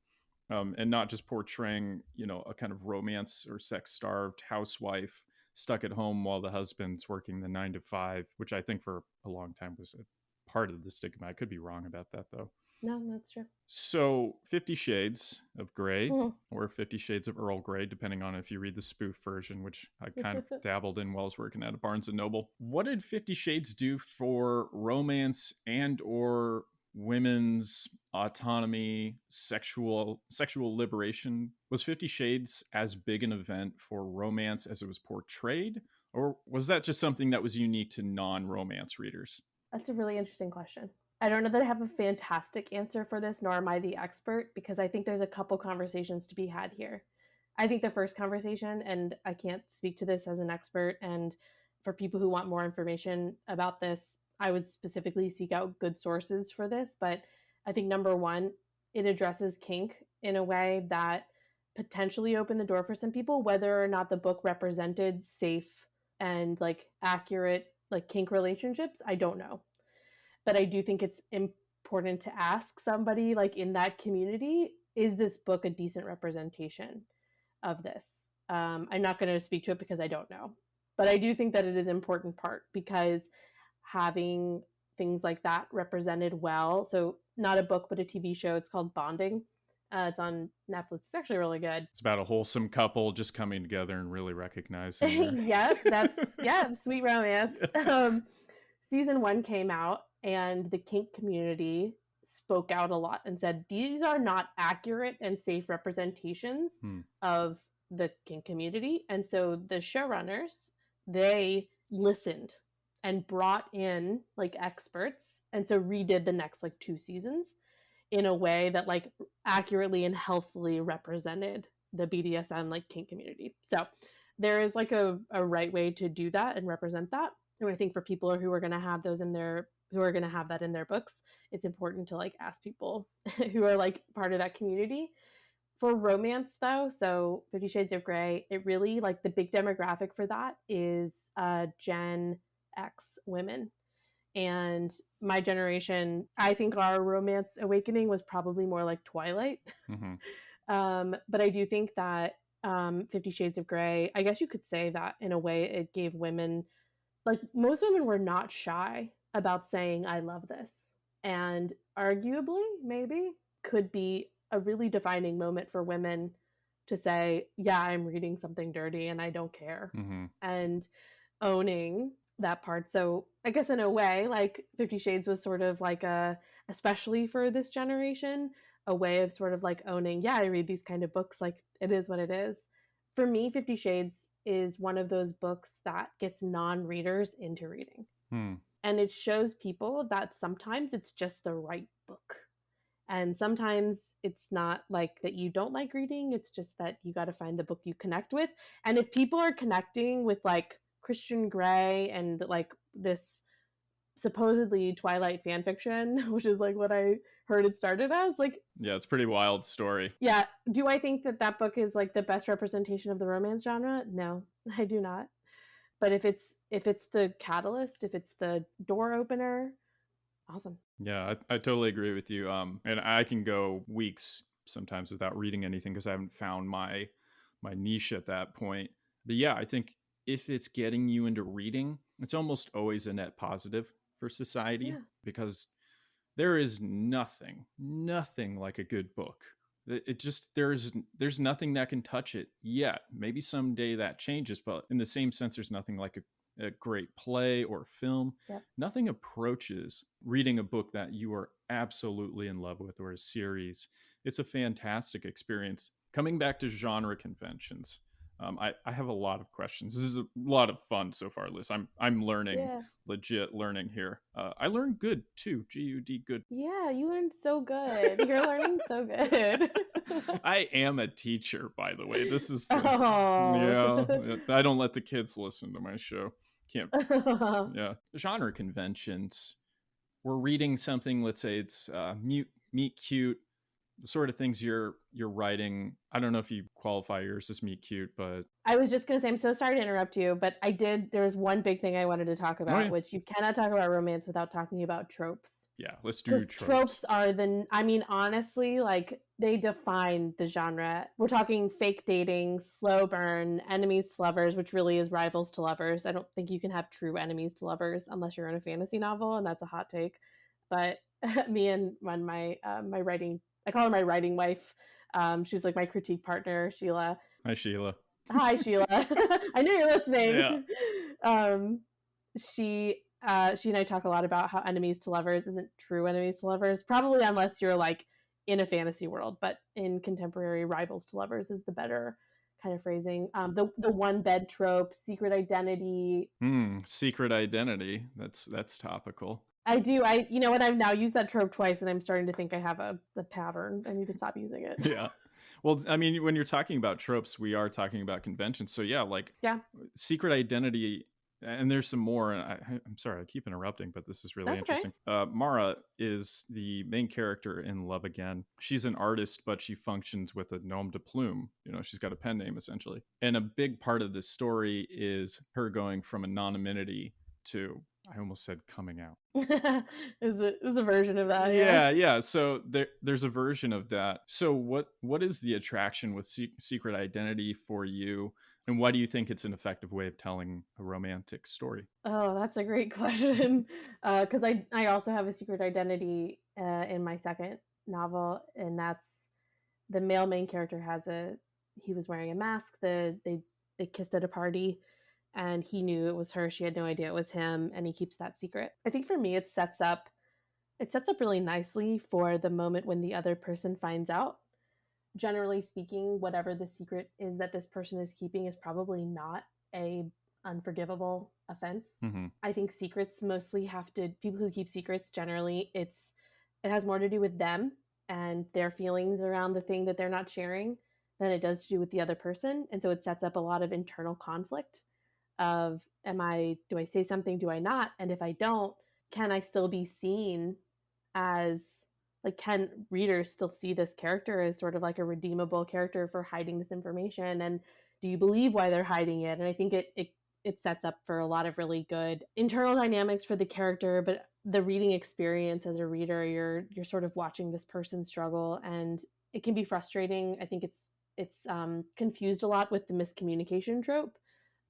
and not just portraying, a kind of romance or sex-starved housewife stuck at home while the husband's working the 9 to 5, which I think for a long time was a part of the stigma. I could be wrong about that, though. No, that's true. So 50 Shades of Grey, or 50 Shades of Earl Grey, depending on if you read the spoof version, which I kind of dabbled in while I was working at a Barnes & Noble. What did 50 Shades do for romance and or women's autonomy, sexual liberation? Was 50 Shades as big an event for romance as it was portrayed? Or was that just something that was unique to non-romance readers? That's a really interesting question. I don't know that I have a fantastic answer for this, nor am I the expert, because I think there's a couple conversations to be had here. I think the first conversation, and I can't speak to this as an expert, and for people who want more information about this, I would specifically seek out good sources for this. But I think number one, it addresses kink in a way that potentially opened the door for some people. Whether or not the book represented safe and like accurate like kink relationships, I don't know. But I do think it's important to ask somebody like in that community, is this book a decent representation of this? I'm not going to speak to it because I don't know. But I do think that it is an important part, because having things like that represented well. So not a book, but a TV show. It's called Bonding. It's on Netflix. It's actually really good. It's about a wholesome couple just coming together and really recognizing. Sweet romance. Season 1 came out, and the kink community spoke out a lot and said, these are not accurate and safe representations of the kink community. And so the showrunners, they listened and brought in like experts, and so redid the next like 2 seasons in a way that like accurately and healthily represented the BDSM like kink community. So there is like a right way to do that and represent that. And I think for people who are going to have those in their, who are going to have that in their books, it's important to like ask people who are like part of that community. For romance though, so 50 Shades of Grey, it really like the big demographic for that is Gen X women. And my generation, I think our romance awakening was probably more like Twilight. But I do think that 50 Shades of Grey, I guess you could say that in a way it gave women, like most women were not shy about saying, I love this. And arguably, maybe, could be a really defining moment for women to say, yeah, I'm reading something dirty and I don't care. And owning that part. So I guess in a way, like 50 Shades was sort of like especially for this generation, a way of sort of like owning, yeah, I read these kind of books, like it is what it is. For me, 50 Shades is one of those books that gets non-readers into reading. And it shows people that sometimes it's just the right book. And sometimes it's not like that you don't like reading, it's just that you got to find the book you connect with. And if people are connecting with like Christian Grey and like this supposedly Twilight fan fiction, which is like what I heard it started as, like, yeah, it's a pretty wild story. Yeah. Do I think that that book is like the best representation of the romance genre? No, I do not. But if it's the catalyst, if it's the door opener, awesome. Yeah, I totally agree with you. And I can go weeks sometimes without reading anything because I haven't found my niche at that point. But yeah, I think if it's getting you into reading, it's almost always a net positive for society, because there is nothing like a good book. It just, there's nothing that can touch it yet. Maybe someday that changes, but in the same sense, there's nothing like a great play or film. Nothing approaches reading a book that you are absolutely in love with, or a series. It's a fantastic experience. Coming back to genre conventions, I have a lot of questions. This is a lot of fun so far, Liz. I'm learning, legit learning here. I learned good too. GUD good. Yeah, you learned so good. You're learning so good. I am a teacher, by the way. This is yeah. I don't let the kids listen to my show. Can't. Yeah. Genre conventions. We're reading something. Let's say it's meet cute. The sort of things you're writing. I don't know if you qualify yours as meet cute, but I was just gonna say, I'm so sorry to interrupt you, but there was one big thing I wanted to talk about, which you cannot talk about romance without talking about tropes. Yeah, let's do tropes. Tropes are honestly, like, they define the genre. We're talking fake dating, slow burn, enemies to lovers, which really is rivals to lovers. I don't think you can have true enemies to lovers unless you're in a fantasy novel, and that's a hot take. But me and my writing, I call her my writing wife. She's like my critique partner, Sheila. Hi, Sheila. Hi, Sheila. I know you're listening. Yeah. She and I talk a lot about how enemies to lovers isn't true enemies to lovers, probably unless you're like in a fantasy world, but in contemporary, rivals to lovers is the better kind of phrasing. The one bed trope, secret identity. Secret identity. That's topical. I do. You know what? I've now used that trope twice, and I'm starting to think I have a pattern. I need to stop using it. Yeah. Well, I mean, when you're talking about tropes, we are talking about conventions. So yeah, secret identity, and there's some more. And I'm sorry, I keep interrupting, but this is really interesting. Okay. Mara is the main character in Love Again. She's an artist, but she functions with a nom de plume. You know, she's got a pen name essentially. And a big part of this story is her going from anonymity to, I almost said coming out. Is a version of that. Yeah. So there's a version of that. So what is the attraction with secret identity for you, and why do you think it's an effective way of telling a romantic story? Oh, that's a great question. Because I also have a secret identity in my second novel, and that's the male main character he was wearing a mask. They kissed at a party. And he knew it was her. She had no idea it was him, and he keeps that secret. I think for me, it sets up really nicely for the moment when the other person finds out. Generally speaking, whatever the secret is that this person is keeping is probably not a unforgivable offense. Mm-hmm. I think secrets mostly people who keep secrets, generally, it has more to do with them and their feelings around the thing that they're not sharing than it does to do with the other person. And so it sets up a lot of internal conflict of, do I say something? Do I not? And if I don't, can I still be seen as, like, can readers still see this character as sort of like a redeemable character for hiding this information? And do you believe why they're hiding it? And I think it sets up for a lot of really good internal dynamics for the character, but the reading experience as a reader, you're sort of watching this person struggle, and it can be frustrating. I think it's confused a lot with the miscommunication trope.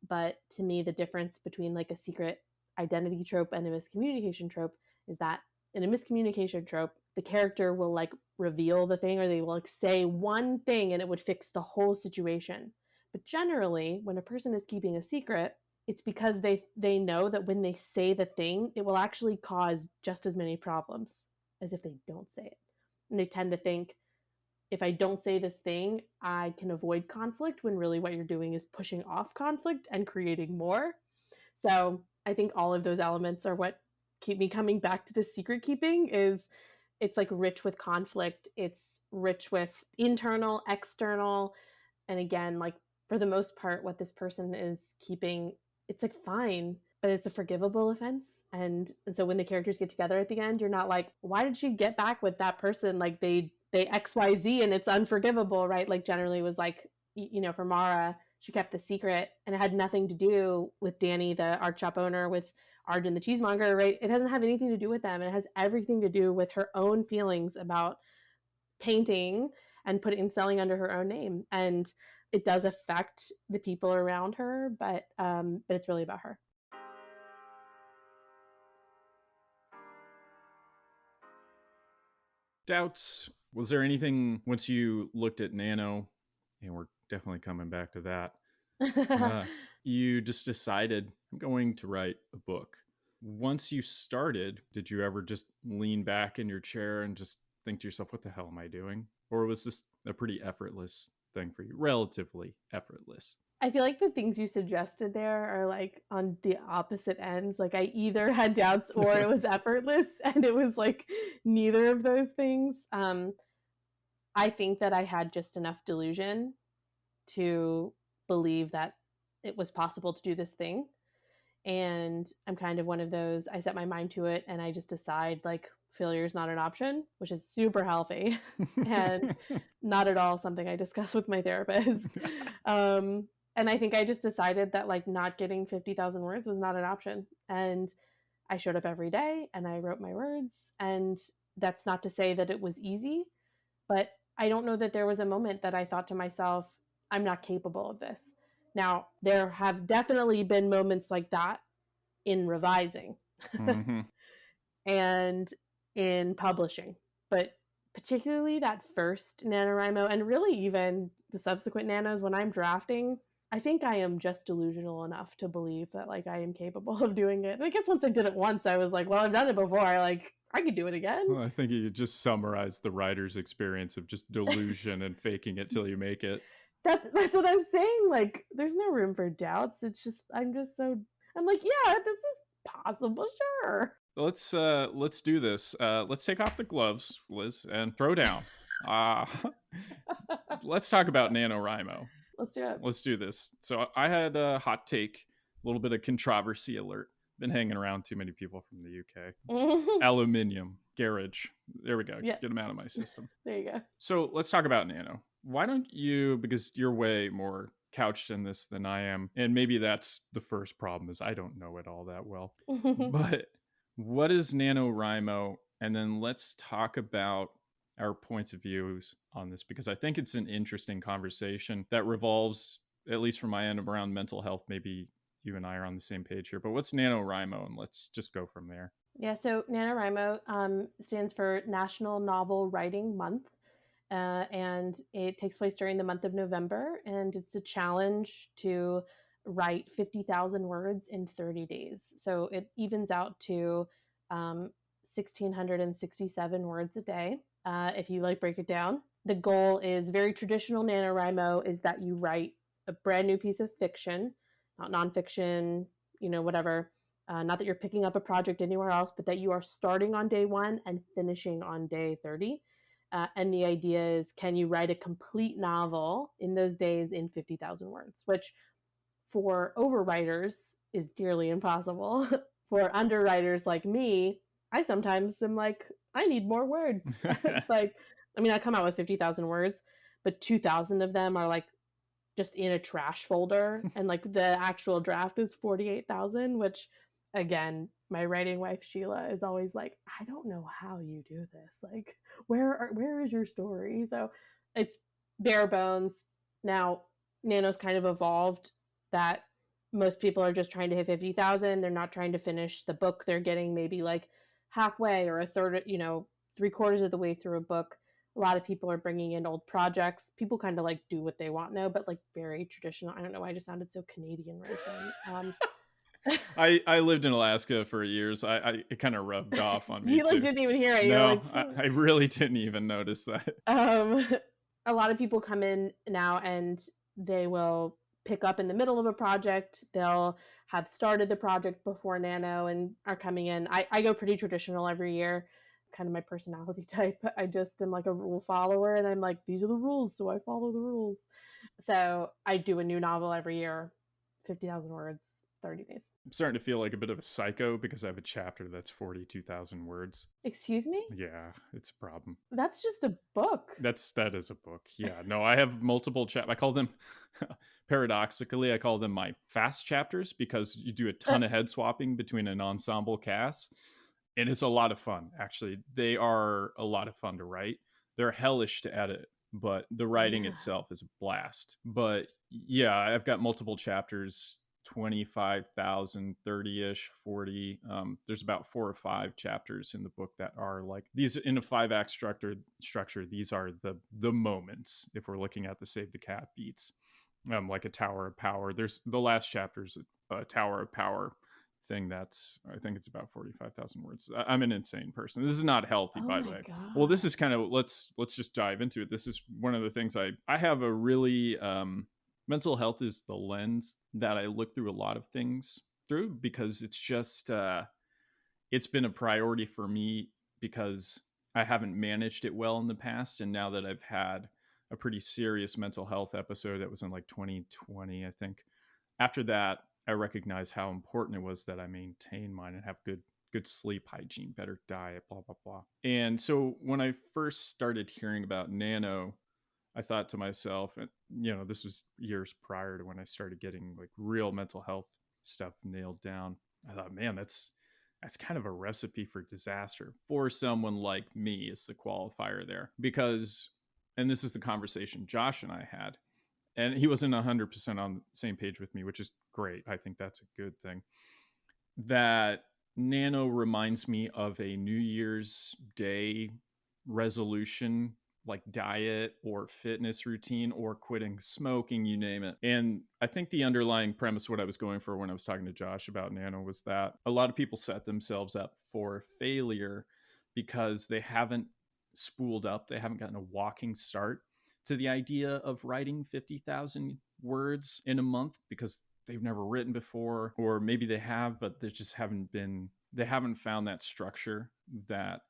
But to me, the difference between like a secret identity trope and a miscommunication trope is that in a miscommunication trope, the character will like reveal the thing, or they will like say one thing and it would fix the whole situation. But generally, when a person is keeping a secret, it's because they know that when they say the thing, it will actually cause just as many problems as if they don't say it. And they tend to think, if I don't say this thing, I can avoid conflict, when really what you're doing is pushing off conflict and creating more. So I think all of those elements are what keep me coming back to the secret keeping. Is it's like rich with conflict, it's rich with internal, external, and again, like for the most part, what this person is keeping, it's like fine, but it's a forgivable offense. And so when the characters get together at the end, you're not like, why did she get back with that person? Like they XYZ and it's unforgivable, right? Like generally it was like, for Mara, she kept the secret and it had nothing to do with Danny, the art shop owner, with Arjun, the cheesemonger, right? It doesn't have anything to do with them. It has everything to do with her own feelings about painting and selling under her own name. And it does affect the people around her, but it's really about her. Doubts. Was there anything once you looked at Nano, and we're definitely coming back to that, you just decided, I'm going to write a book? Once you started, did you ever just lean back in your chair and just think to yourself, what the hell am I doing? Or was this a pretty effortless thing for you? Relatively effortless. I feel like the things you suggested there are like on the opposite ends. Like I either had doubts or it was effortless, and it was like neither of those things. I think that I had just enough delusion to believe that it was possible to do this thing. And I'm kind of one of those, I set my mind to it and I just decide like failure is not an option, which is super healthy and not at all something I discuss with my therapist. And I think I just decided that like not getting 50,000 words was not an option. And I showed up every day and I wrote my words. And that's not to say that it was easy, but I don't know that there was a moment that I thought to myself, I'm not capable of this. Now, there have definitely been moments like that in revising and in publishing, but particularly that first NaNoWriMo, and really even the subsequent nanos when I'm drafting, I think I am just delusional enough to believe that like I am capable of doing it. And I guess once I did it once, I was like, well, I've done it before. I could do it again. Well, I think you just summarized the writer's experience of just delusion and faking it till you make it. That's what I'm saying. Like, there's no room for doubts. It's just, I'm like, yeah, this is possible, sure. Let's do this. Let's take off the gloves, Liz, and throw down. Let's talk about NaNoWriMo. Let's do it. Let's do this. So I had a hot take, a little bit of controversy alert. Been hanging around too many people from the UK. Aluminium, garage. There we go. Yeah. Get them out of my system. There you go. So let's talk about Nano. Why don't you, because you're way more couched in this than I am, and maybe that's the first problem, is I don't know it all that well. But what is NaNoWriMo? And then let's talk about our points of views on this, because I think it's an interesting conversation that revolves, at least from my end, around mental health. Maybe you and I are on the same page here, but what's NaNoWriMo? And let's just go from there. Yeah, so NaNoWriMo stands for National Novel Writing Month. And it takes place during the month of November, and it's a challenge to write 50,000 words in 30 days. So it evens out to 1,667 words a day, if you break it down. The goal is very traditional NaNoWriMo, is that you write a brand new piece of fiction, not nonfiction, whatever. Not that you're picking up a project anywhere else, but that you are starting on day 1 and finishing on day 30. And the idea is, can you write a complete novel in those days in 50,000 words, which for overwriters is nearly impossible. For underwriters like me, I sometimes am like, I need more words. I come out with 50,000 words, but 2,000 of them are just in a trash folder. And the actual draft is 48,000, which again, my writing wife, Sheila, is always like, I don't know how you do this. Where is your story? So it's bare bones. Now, Nano's kind of evolved that most people are just trying to hit 50,000. They're not trying to finish the book. They're getting maybe halfway or a third, 3/4 of the way through a book. A lot of people are bringing in old projects. People kind of do what they want now, but very traditional. I don't know why I just sounded so Canadian right then. I lived in Alaska for years. It kind of rubbed off on me. You didn't even hear it. No, I really didn't even notice that. a lot of people come in now and they will pick up in the middle of a project. They'll have started the project before Nano and are coming in. I go pretty traditional every year, kind of my personality type. I just am like a rule follower, and I'm like, these are the rules, so I follow the rules. So I do a new novel every year, 50,000 words, 30 days. I'm starting to feel like a bit of a psycho because I have a chapter that's 42,000 words. Excuse me? Yeah, it's a problem. That's just a book. That is a book. Yeah, no, I have multiple I call them, paradoxically, I call them my fast chapters because you do a ton of head swapping between an ensemble cast. And it's a lot of fun, actually. They are a lot of fun to write. They're hellish to edit, but the writing itself is a blast. But yeah, I've got multiple chapters, 25,000, 30-ish, 40. There's about 4 or 5 chapters in the book that are like these in a 5-act structure. These are the moments if we're looking at the Save the Cat beats. Like a Tower of Power. There's the last chapter's a Tower of Power thing that's, I think it's about 45,000 words. I'm an insane person. This is not healthy, by the way. God. Well, this is kind of, let's just dive into it. This is one of the things I have a really mental health is the lens that I look through a lot of things through, because it's just it's been a priority for me because I haven't managed it well in the past, and now that I've had a pretty serious mental health episode that was in like 2020, I think, after that I recognize how important it was that I maintain mine and have good sleep hygiene, better diet, blah, blah, blah. And so when I first started hearing about Nano, I thought to myself, and this was years prior to when I started getting like real mental health stuff nailed down. I thought, man, that's kind of a recipe for disaster for someone like me, is the qualifier there. Because, and this is the conversation Josh and I had, and he wasn't 100% on the same page with me, which is great. I think that's a good thing. That Nano reminds me of a New Year's Day resolution, like diet or fitness routine or quitting smoking, you name it. And I think the underlying premise, what I was going for when I was talking to Josh about Nano, was that a lot of people set themselves up for failure because they haven't spooled up, they haven't gotten a walking start to the idea of writing 50,000 words in a month because they've never written before, or maybe they have, but they just they haven't found that structure, that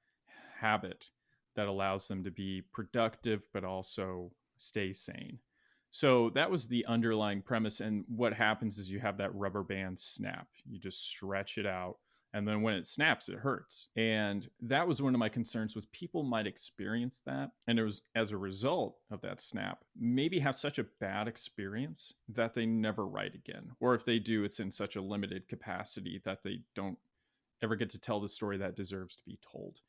habit that allows them to be productive, but also stay sane. So that was the underlying premise. And what happens is you have that rubber band snap. You just stretch it out. And then when it snaps, it hurts. And that was one of my concerns, was people might experience that. And it was as a result of that snap, maybe have such a bad experience that they never write again. Or if they do, it's in such a limited capacity that they don't ever get to tell the story that deserves to be told.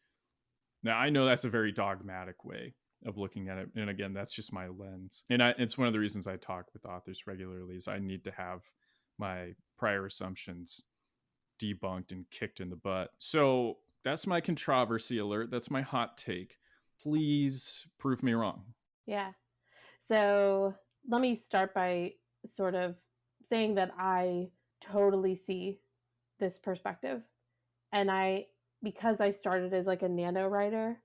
Now, I know that's a very dogmatic way of looking at it. And again, that's just my lens. And it's one of the reasons I talk with authors regularly, is I need to have my prior assumptions debunked and kicked in the butt. So that's my controversy alert. That's my hot take. Please prove me wrong. Yeah. So let me start by sort of saying that I totally see this perspective. And because I started as like a nano writer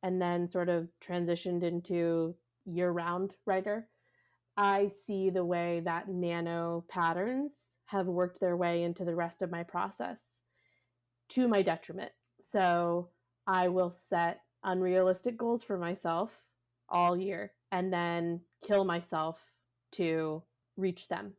and then sort of transitioned into year-round writer, I see the way that nano patterns have worked their way into the rest of my process to my detriment. So I will set unrealistic goals for myself all year and then kill myself to reach them.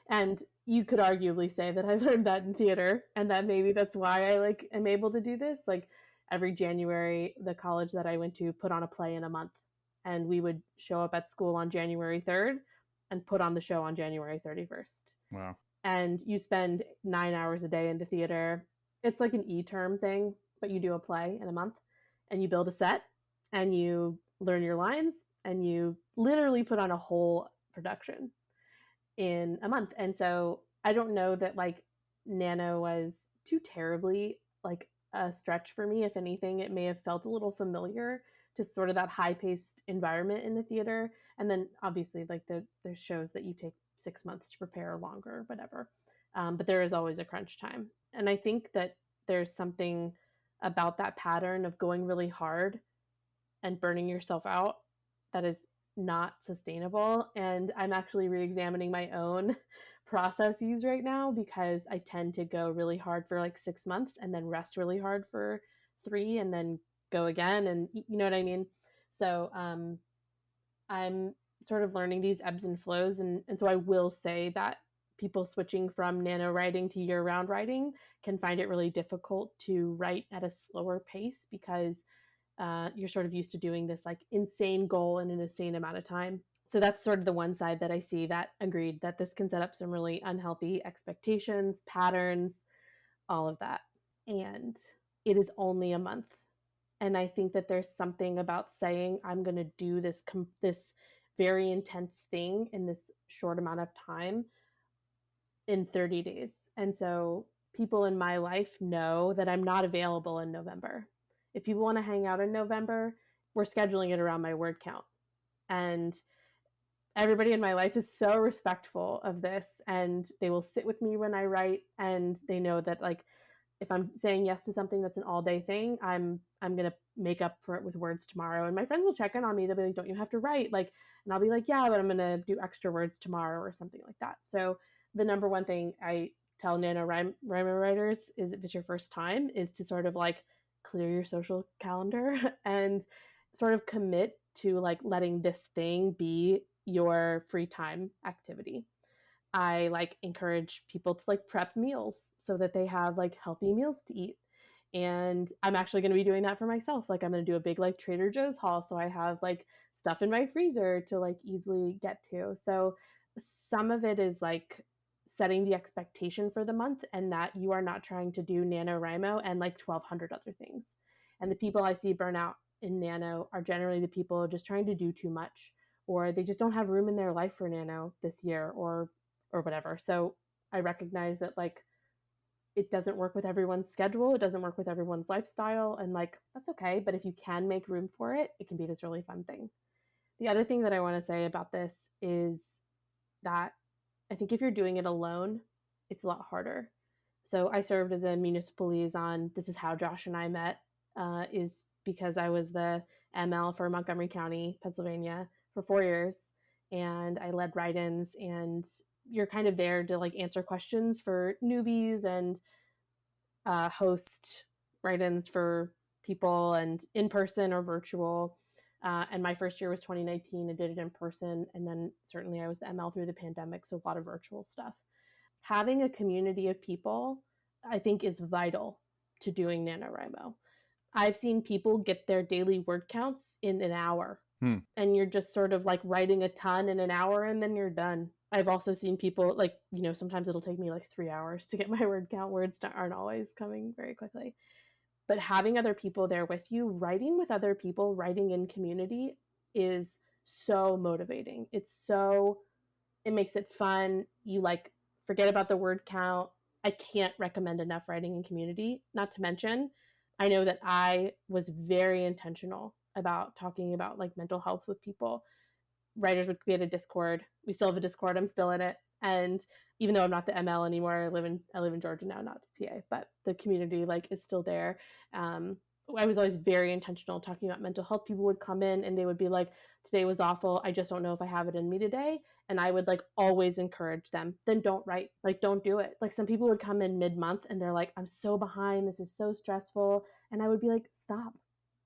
And you could arguably say that I learned that in theater, and that maybe that's why I am able to do this. Like every January, the college that I went to put on a play in a month, and we would show up at school on January 3rd and put on the show on January 31st. Wow. And you spend 9 hours a day in the theater. It's like an e-term thing, but you do a play in a month, and you build a set, and you learn your lines, and you literally put on a whole production in a month. And so I don't know that like nano was too terribly like a stretch for me. If anything, it may have felt a little familiar to sort of that high-paced environment in the theater. And then obviously like there's shows that you take 6 months to prepare or longer, whatever. But there is always a crunch time. And I think that there's something about that pattern of going really hard and burning yourself out that is not sustainable. And I'm actually re-examining my own processes right now because I tend to go really hard for like 6 months and then rest really hard for 3 and then go again. And you know what I mean? So I'm sort of learning these ebbs and flows. And so I will say that people switching from nano writing to year round writing can find it really difficult to write at a slower pace because you're sort of used to doing this like insane goal in an insane amount of time. So that's sort of the one side that I see that agreed that this can set up some really unhealthy expectations, patterns, all of that. And it is only a month. And I think that there's something about saying I'm going to do this very intense thing in this short amount of time in 30 days. And so people in my life know that I'm not available in November. If people want to hang out in November, we're scheduling it around my word count. And everybody in my life is so respectful of this, and they will sit with me when I write, and they know that like if I'm saying yes to something that's an all day thing, I'm gonna make up for it with words tomorrow. And my friends will check in on me. They'll be like, "Don't you have to write?" Like, and I'll be like, "Yeah, but I'm gonna do extra words tomorrow," or something like that. So the number one thing I tell NaNoWriMo writers is, if it's your first time, is to sort of like clear your social calendar and sort of commit to like letting this thing be your free time activity. I like encourage people to like prep meals so that they have like healthy meals to eat. And I'm actually going to be doing that for myself. Like I'm going to do a big like Trader Joe's haul so I have like stuff in my freezer to like easily get to. So some of it is like setting the expectation for the month, and that you are not trying to do NaNoWriMo and like 1,200 other things. And the people I see burn out in Nano are generally the people just trying to do too much, or they just don't have room in their life for Nano this year, or whatever. So I recognize that like it doesn't work with everyone's schedule, it doesn't work with everyone's lifestyle, and like that's okay. But if you can make room for it, it can be this really fun thing. The other thing that I want to say about this is that I think if you're doing it alone, it's a lot harder. So I served as a municipal liaison. This is how Josh and I met, is because I was the ML for Montgomery County, Pennsylvania for 4 years. And I led write-ins, and you're kind of there to like answer questions for newbies and host write-ins for people, and in person or virtual. And my first year was 2019. I did it in person. And then certainly I was the ML through the pandemic, so a lot of virtual stuff. Having a community of people, I think, is vital to doing NaNoWriMo. I've seen people get their daily word counts in an hour. And you're just sort of like writing a ton in an hour and then you're done. I've also seen people like, you know, sometimes it'll take me like 3 hours to get my word count. Words aren't always coming very quickly. But having other people there with you, writing with other people, writing in community is so motivating. It makes it fun. You like forget about the word count. I can't recommend enough writing in community. Not to mention, I know that I was very intentional about talking about like mental health with people. Writers would create a Discord. We still have a Discord. I'm still in it. And even though I'm not the ML anymore, I live in Georgia now, not PA, but the community like is still there. I was always very intentional talking about mental health. People would come in and they would be like, "Today was awful. I just don't know if I have it in me today." And I would like always encourage them, then don't write, like don't do it. Like some people would come in mid-month and they're like, "I'm so behind. This is so stressful." And I would be like, "Stop,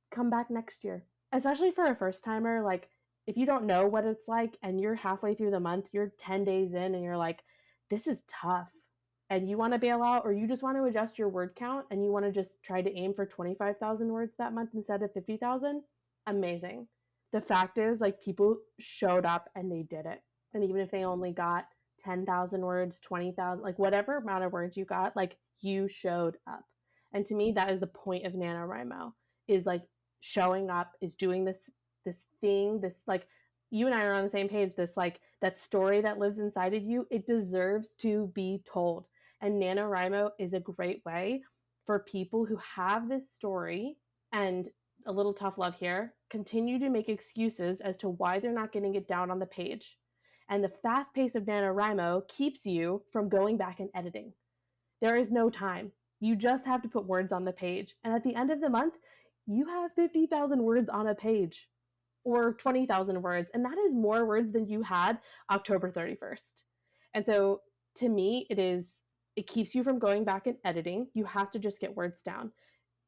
come back next year." Especially for a first timer, like if you don't know what it's like and you're halfway through the month, you're 10 days in and you're like, this is tough, and you want to bail out, or you just want to adjust your word count and you want to just try to aim for 25,000 words that month instead of 50,000, amazing. The fact is, like, people showed up and they did it. And even if they only got 10,000 words, 20,000, like whatever amount of words you got, like you showed up. And to me, that is the point of NaNoWriMo, is like showing up, is doing this thing, this like, you and I are on the same page, this like that story that lives inside of you, it deserves to be told. And NaNoWriMo is a great way for people who have this story, and a little tough love here, continue to make excuses as to why they're not getting it down on the page. And the fast pace of NaNoWriMo keeps you from going back and editing. There is no time. You just have to put words on the page. And at the end of the month, you have 50,000 words on a page. or 20,000 words. And that is more words than you had October 31st. And so to me, it keeps you from going back and editing. You have to just get words down.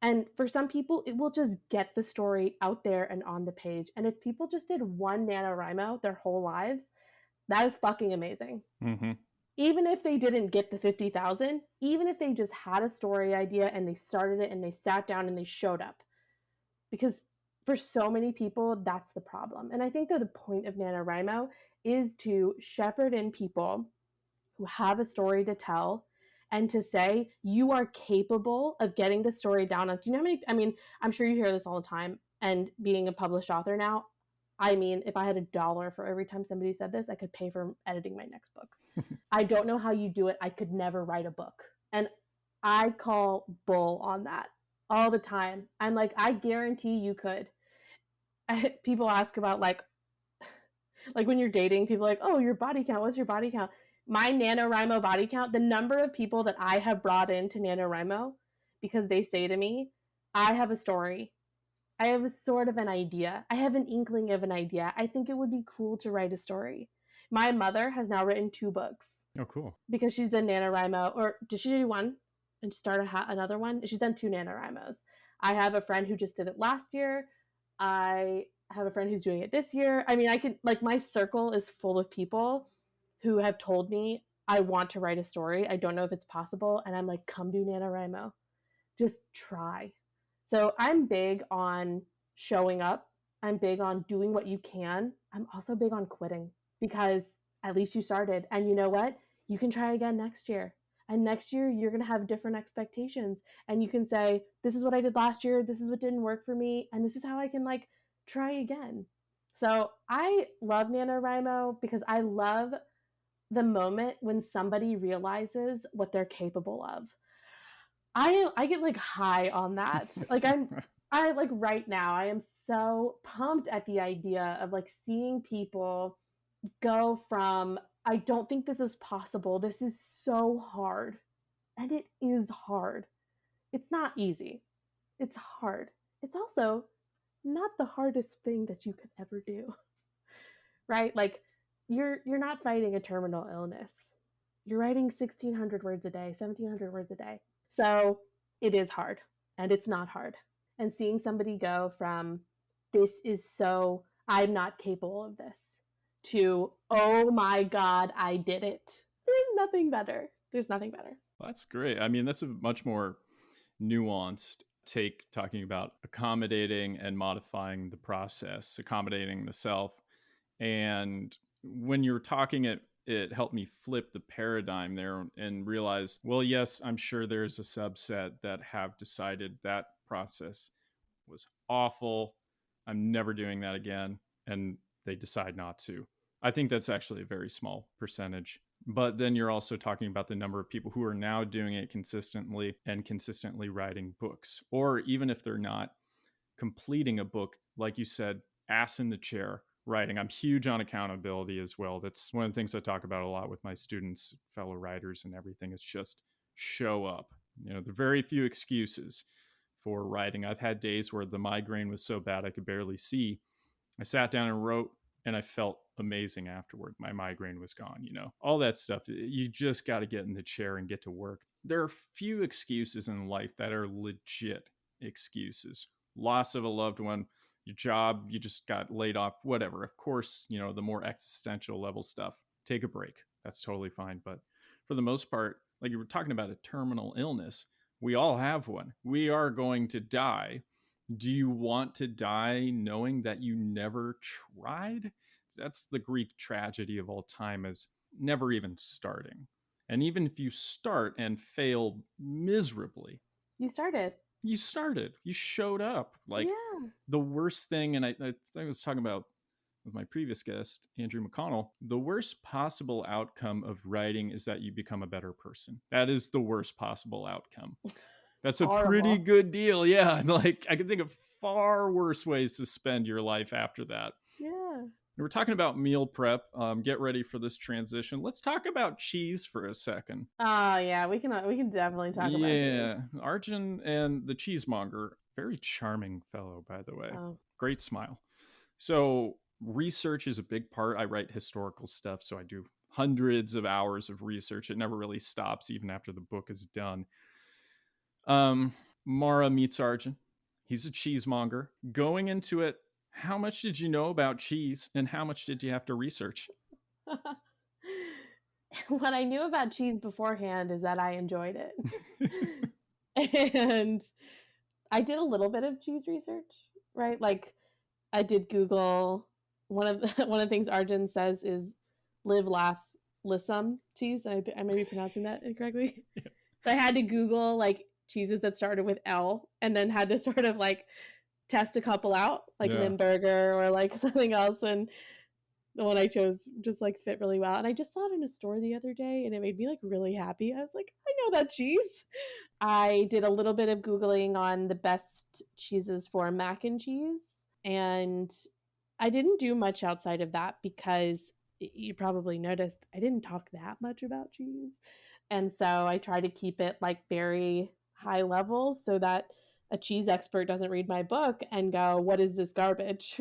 And for some people, it will just get the story out there and on the page. And if people just did one NaNoWriMo their whole lives, that is fucking amazing. Mm-hmm. Even if they didn't get the 50,000, even if they just had a story idea and they started it and they sat down and they showed up. Because for so many people, that's the problem. And I think that the point of NaNoWriMo is to shepherd in people who have a story to tell and to say, you are capable of getting the story down. Do you know how many, I mean, I'm sure you hear this all the time. And being a published author now, I mean, if I had $1 for every time somebody said this, I could pay for editing my next book. I don't know how you do it. I could never write a book. And I call bull on that all the time. I'm like, I guarantee you could. People ask about like when you're dating, people are like, oh, your body count. What's your body count? My NaNoWriMo body count, the number of people that I have brought into NaNoWriMo because they say to me, I have a story. I have a sort of an idea. I have an inkling of an idea. I think it would be cool to write a story. My mother has now written 2 books. Oh, cool. Because she's done NaNoWriMo, or did she do one and start another one? She's done 2 NaNoWriMos. I have a friend who just did it last year. I have a friend who's doing it this year. I mean, I could, like, my circle is full of people who have told me, I want to write a story. I don't know if it's possible. And I'm like, come do NaNoWriMo. Just try. So I'm big on showing up. I'm big on doing what you can. I'm also big on quitting because at least you started. And you know what? You can try again next year. And next year, you're going to have different expectations. And you can say, this is what I did last year. This is what didn't work for me. And this is how I can like try again. So I love NaNoWriMo because I love the moment when somebody realizes what they're capable of. I get like high on that. Like I like right now, I am so pumped at the idea of like seeing people go from, I don't think this is possible. This is so hard. And it is hard. It's not easy. It's hard. It's also not the hardest thing that you could ever do. Right? Like you're not fighting a terminal illness. You're writing 1,600 words a day, 1,700 words a day. So it is hard and it's not hard. And seeing somebody go from this is so, I'm not capable of this, to, oh my God, I did it. There's nothing better. There's nothing better. Well, that's great. I mean, that's a much more nuanced take, talking about accommodating and modifying the process, accommodating the self. And when you're talking it helped me flip the paradigm there and realize, well, yes, I'm sure there's a subset that have decided that process was awful. I'm never doing that again. And they decide not to. I think that's actually a very small percentage. But then you're also talking about the number of people who are now doing it consistently and consistently writing books. Or even if they're not completing a book, like you said, ass in the chair, writing. I'm huge on accountability as well. That's one of the things I talk about a lot with my students, fellow writers and everything, is just show up. You know, there are very few excuses for writing. I've had days where the migraine was so bad I could barely see. I sat down and wrote and I felt amazing afterward. My migraine was gone, you know, all that stuff. You just got to get in the chair and get to work. There are few excuses in life that are legit excuses. Loss of a loved one, your job, you just got laid off, whatever. Of course, you know, the more existential level stuff, take a break. That's totally fine. But for the most part, like you were talking about a terminal illness, we all have one. We are going to die. Do you want to die knowing that you never tried? That's the Greek tragedy of all time, is never even starting. And even if you start and fail miserably, you started. You showed up. Like the worst thing, and I was talking about with my previous guest, Andrew McConnell, the worst possible outcome of writing is that you become a better person. That is the worst possible outcome. That's a pretty good deal. Yeah. Like I can think of far worse ways to spend your life after that. Yeah. We're talking about meal prep. Get ready for this transition. Let's talk about cheese for a second. Oh yeah, we can definitely talk about cheese. Yeah, Arjun and the cheesemonger, very charming fellow, by the way. Oh. Great smile. So research is a big part. I write historical stuff, so I do hundreds of hours of research. It never really stops, even after the book is done. Mara meets Arjun. He's a cheesemonger. Going into it, how much did you know about cheese, and how much did you have to research? What I knew about cheese beforehand is that I enjoyed it. And I did a little bit of cheese research, right? Like I did Google. One of the things Arjun says is live, laugh, listen cheese. I may be pronouncing that incorrectly. Yeah. But I had to Google like cheeses that started with L, and then had to sort of like test a couple out, like Limburger or like something else. And the one I chose just like fit really well. And I just saw it in a store the other day, and it made me like really happy. I was like, I know that cheese. I did a little bit of Googling on the best cheeses for mac and cheese. And I didn't do much outside of that because you probably noticed I didn't talk that much about cheese. And so I try to keep it like very high level so that a cheese expert doesn't read my book and go, what is this garbage?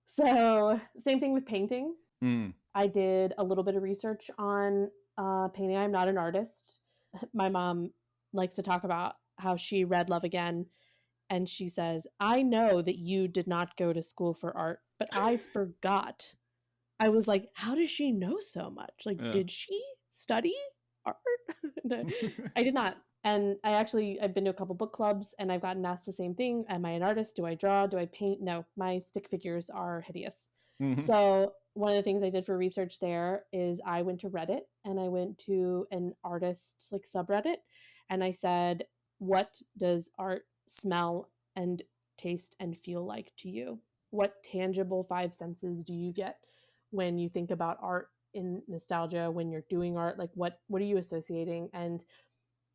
So same thing with painting. I did a little bit of research on painting. I'm not an artist. My mom likes to talk about how she read Love Again. And she says, I know that you did not go to school for art, but I forgot. I was like, how does she know so much? Like, did she study art? I did not. And I've been to a couple book clubs, and I've gotten asked the same thing. Am I an artist? Do I draw? Do I paint? No, my stick figures are hideous. Mm-hmm. So one of the things I did for research there is I went to Reddit, and I went to an artist like subreddit, and I said, what does art smell and taste and feel like to you? What tangible five senses do you get when you think about art in nostalgia, when you're doing art? Like what are you associating? And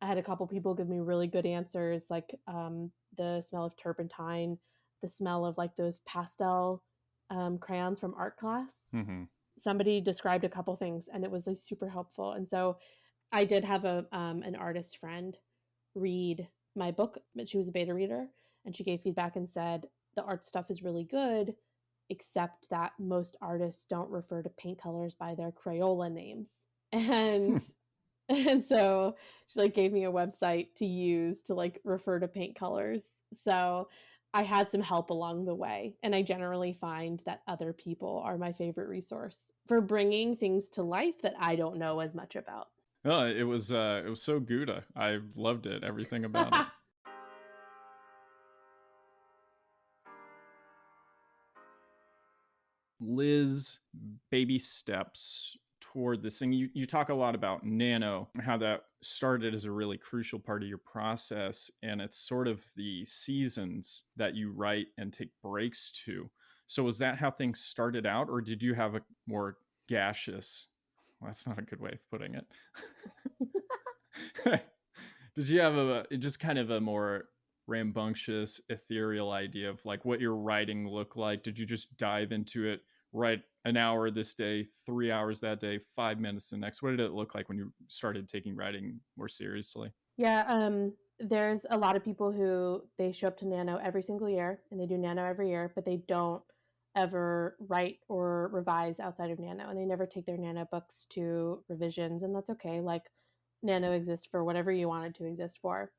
I had a couple people give me really good answers, like the smell of turpentine, the smell of like those pastel crayons from art class. Mm-hmm. Somebody described a couple things, and it was like super helpful. And so I did have an artist friend read my book, but she was a beta reader, and she gave feedback and said the art stuff is really good, except that most artists don't refer to paint colors by their Crayola names. And so she like gave me a website to use to like refer to paint colors. So I had some help along the way, and I generally find that other people are my favorite resource for bringing things to life that I don't know as much about. Oh, it was so Gouda. I loved it. Everything about it. Liz, baby steps toward this thing. You talk a lot about nano, how that started as a really crucial part of your process, and it's sort of the seasons that you write and take breaks to. So was that how things started out, or did you have a more gaseous, well, that's not a good way of putting it. Did you have just kind of a more rambunctious, ethereal idea of like what your writing looked like? Did you just dive into it, write an hour this day, 3 hours that day, 5 minutes the next? What did it look like when you started taking writing more seriously? Yeah, there's a lot of people who they show up to Nano every single year, and they do Nano every year, but they don't ever write or revise outside of Nano, and they never take their Nano books to revisions, and that's okay. Like Nano exists for whatever you want it to exist for.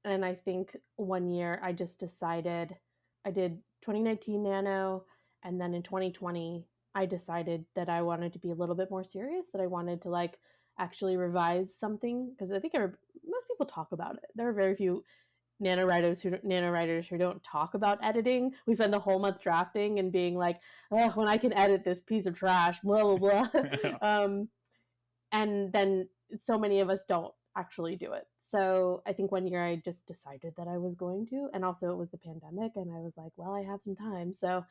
And I think one year I just decided, I did 2019 Nano, and then in 2020 I decided that I wanted to be a little bit more serious, that I wanted to like actually revise something, because I think most people talk about it. There are very few nano writers who don't talk about editing. We spend the whole month drafting and being like, oh, when I can edit this piece of trash, blah blah blah. And then so many of us don't actually do it. So I think one year I just decided that I was going to, and also it was the pandemic, and I was like, well, I have some time. So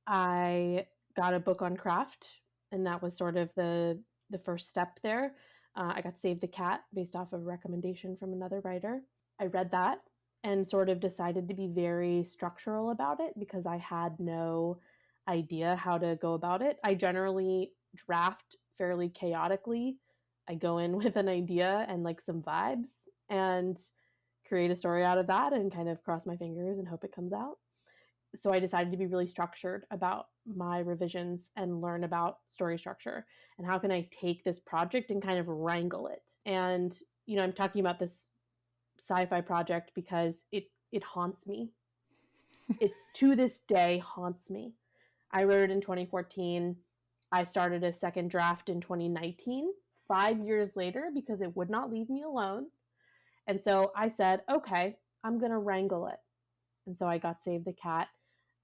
I got a book on craft, and that was sort of the first step there. I got Save the Cat based off of a recommendation from another writer. I read that and sort of decided to be very structural about it because I had no idea how to go about it. I generally draft fairly chaotically. I go in with an idea and like some vibes and create a story out of that and kind of cross my fingers and hope it comes out. So I decided to be really structured about my revisions and learn about story structure and how can I take this project and kind of wrangle it. And, I'm talking about this sci-fi project because it haunts me. It to this day haunts me. I wrote it in 2014. I started a second draft in 2019, 5 years later, because it would not leave me alone. And so I said, okay, I'm going to wrangle it. And so I got Save the Cat.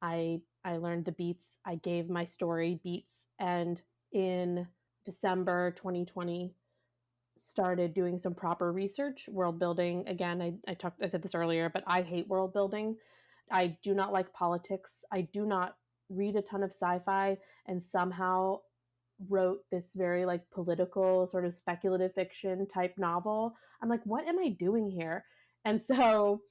I learned the beats. I gave my story beats. And in December 2020, started doing some proper research, world building. Again, I said this earlier, but I hate world building. I do not like politics. I do not read a ton of sci-fi, and somehow wrote this very like political sort of speculative fiction type novel. I'm like, what am I doing here? And so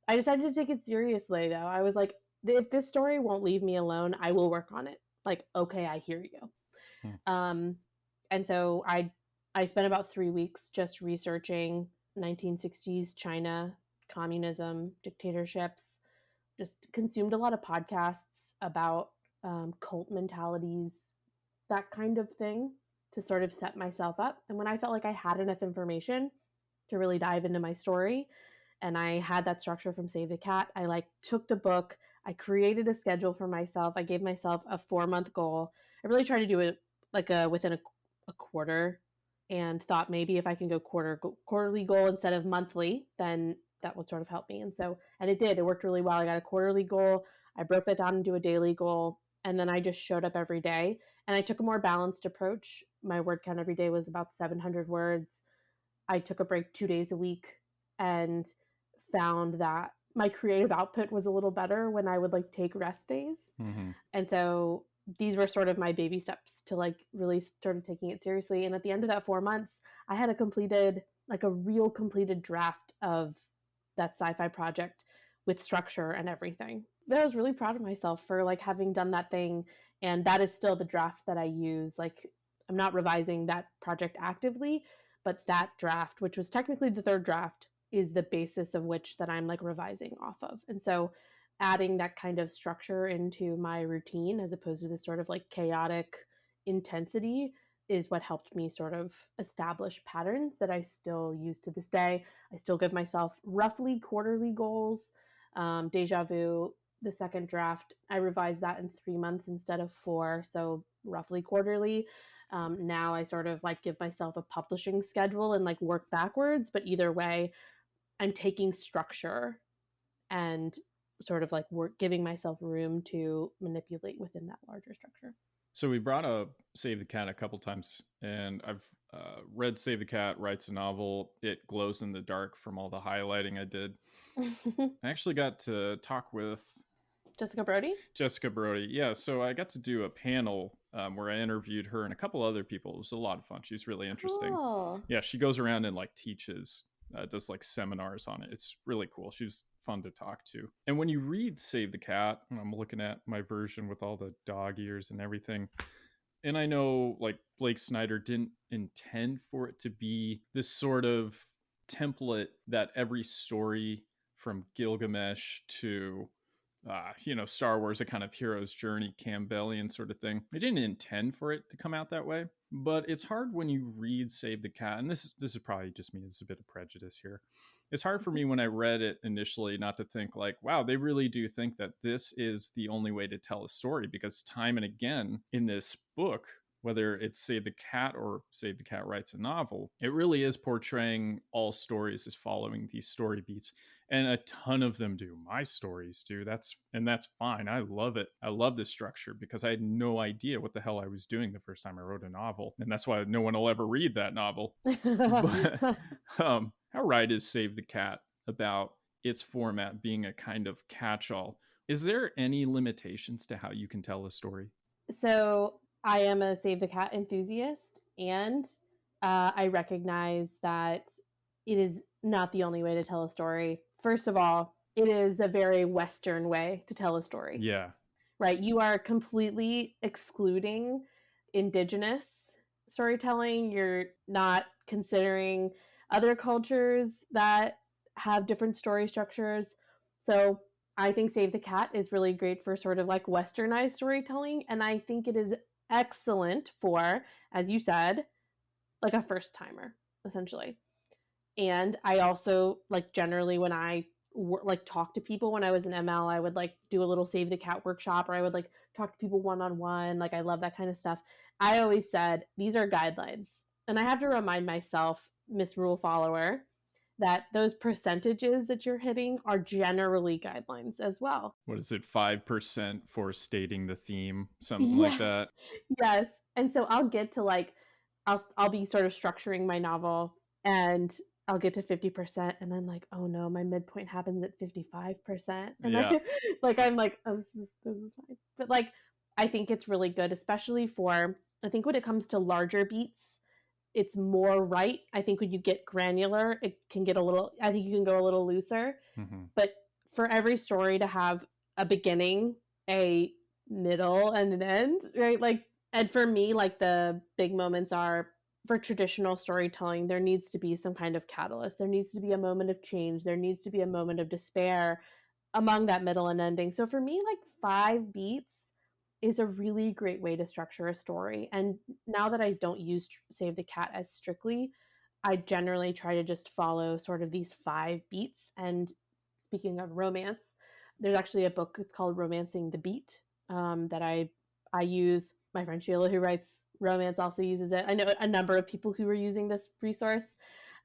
I decided to take it seriously, though. I was like, if this story won't leave me alone, I will work on it. Like, okay, I hear you. And so I spent about 3 weeks just researching 1960s China, communism, dictatorships, just consumed a lot of podcasts about cult mentalities, that kind of thing, to sort of set myself up. And when I felt like I had enough information to really dive into my story, and I had that structure from Save the Cat, I like took the book, I created a schedule for myself. I gave myself a 4-month goal. I really tried to do it like within a quarter, and thought maybe if I can go quarterly goal instead of monthly, then that would sort of help me. And it did. It worked really well. I got a quarterly goal. I broke that down into a daily goal. And then I just showed up every day. And I took a more balanced approach. My word count every day was about 700 words. I took a break 2 days a week and found that my creative output was a little better when I would like take rest days. Mm-hmm. And so these were sort of my baby steps to like really started taking it seriously. And at the end of that 4 months, I had a real completed draft of that sci-fi project with structure and everything. But I was really proud of myself for like having done that thing. And that is still the draft that I use. Like, I'm not revising that project actively, but that draft, which was technically the third draft, is the basis of which that I'm like revising off of. And so adding that kind of structure into my routine as opposed to this sort of like chaotic intensity is what helped me sort of establish patterns that I still use to this day. I still give myself roughly quarterly goals. Deja Vu, the second draft, I revised that in 3 months instead of 4, so roughly quarterly. Now I sort of like give myself a publishing schedule and like work backwards, but either way, I'm taking structure and sort of like giving myself room to manipulate within that larger structure. So we brought up Save the Cat a couple times, and I've read Save the Cat Writes a Novel. It glows in the dark from all the highlighting I did. I actually got to talk with Jessica Brody? Jessica Brody, yeah. So I got to do a panel where I interviewed her and a couple other people. It was a lot of fun. She was really interesting. Cool. Yeah, she goes around and like teaches, does like seminars on it. It's really cool. She was fun to talk to. And when you read Save the Cat, I'm looking at my version with all the dog ears and everything. And I know like Blake Snyder didn't intend for it to be this sort of template that every story from Gilgamesh to Star Wars, a kind of hero's journey, Campbellian sort of thing. I didn't intend for it to come out that way, but it's hard when you read Save the Cat, and this is probably just me, it's a bit of prejudice here. It's hard for me when I read it initially not to think like, wow, they really do think that this is the only way to tell a story, because time and again in this book, whether it's Save the Cat or Save the Cat Writes a Novel, it really is portraying all stories as following these story beats. And a ton of them do. My stories do. That's fine. I love it. I love this structure because I had no idea what the hell I was doing the first time I wrote a novel. And that's why no one will ever read that novel. But how right is Save the Cat about its format being a kind of catch-all? Is there any limitations to how you can tell a story? So I am a Save the Cat enthusiast, and I recognize that it is not the only way to tell a story. First of all, it is a very Western way to tell a story. Yeah. Right? You are completely excluding indigenous storytelling. You're not considering other cultures that have different story structures. So I think Save the Cat is really great for sort of like westernized storytelling. And I think it is excellent for, as you said, like a first timer, essentially. And I also like generally when I like talk to people when I was in ML, I would like do a little Save the Cat workshop, or I would like talk to people one-on-one. Like I love that kind of stuff. I always said these are guidelines. And I have to remind myself, Miss Rule Follower, that those percentages that you're hitting are generally guidelines as well. What is it, 5% for stating the theme, something Yes. like that? Yes. And so I'll get to like, I'll be sort of structuring my novel, and I'll get to 50%, and I'm like, oh no, my midpoint happens at 55%. And Yeah. I'm like, oh, this is fine. But like, I think it's really good, especially for, I think when it comes to larger beats, it's more right. I think when you get granular, it can get a little, I think you can go a little looser. Mm-hmm. But for every story to have a beginning, a middle, and an end, right? Like, and for me, like the big moments are, for traditional storytelling, there needs to be some kind of catalyst. There needs to be a moment of change. There needs to be a moment of despair among that middle and ending. So for me, like 5 beats is a really great way to structure a story. And now that I don't use Save the Cat as strictly, I generally try to just follow sort of these 5 beats. And speaking of romance, there's actually a book, it's called Romancing the Beat, that I use. My friend Sheila, who writes romance, also uses it. I know a number of people who are using this resource.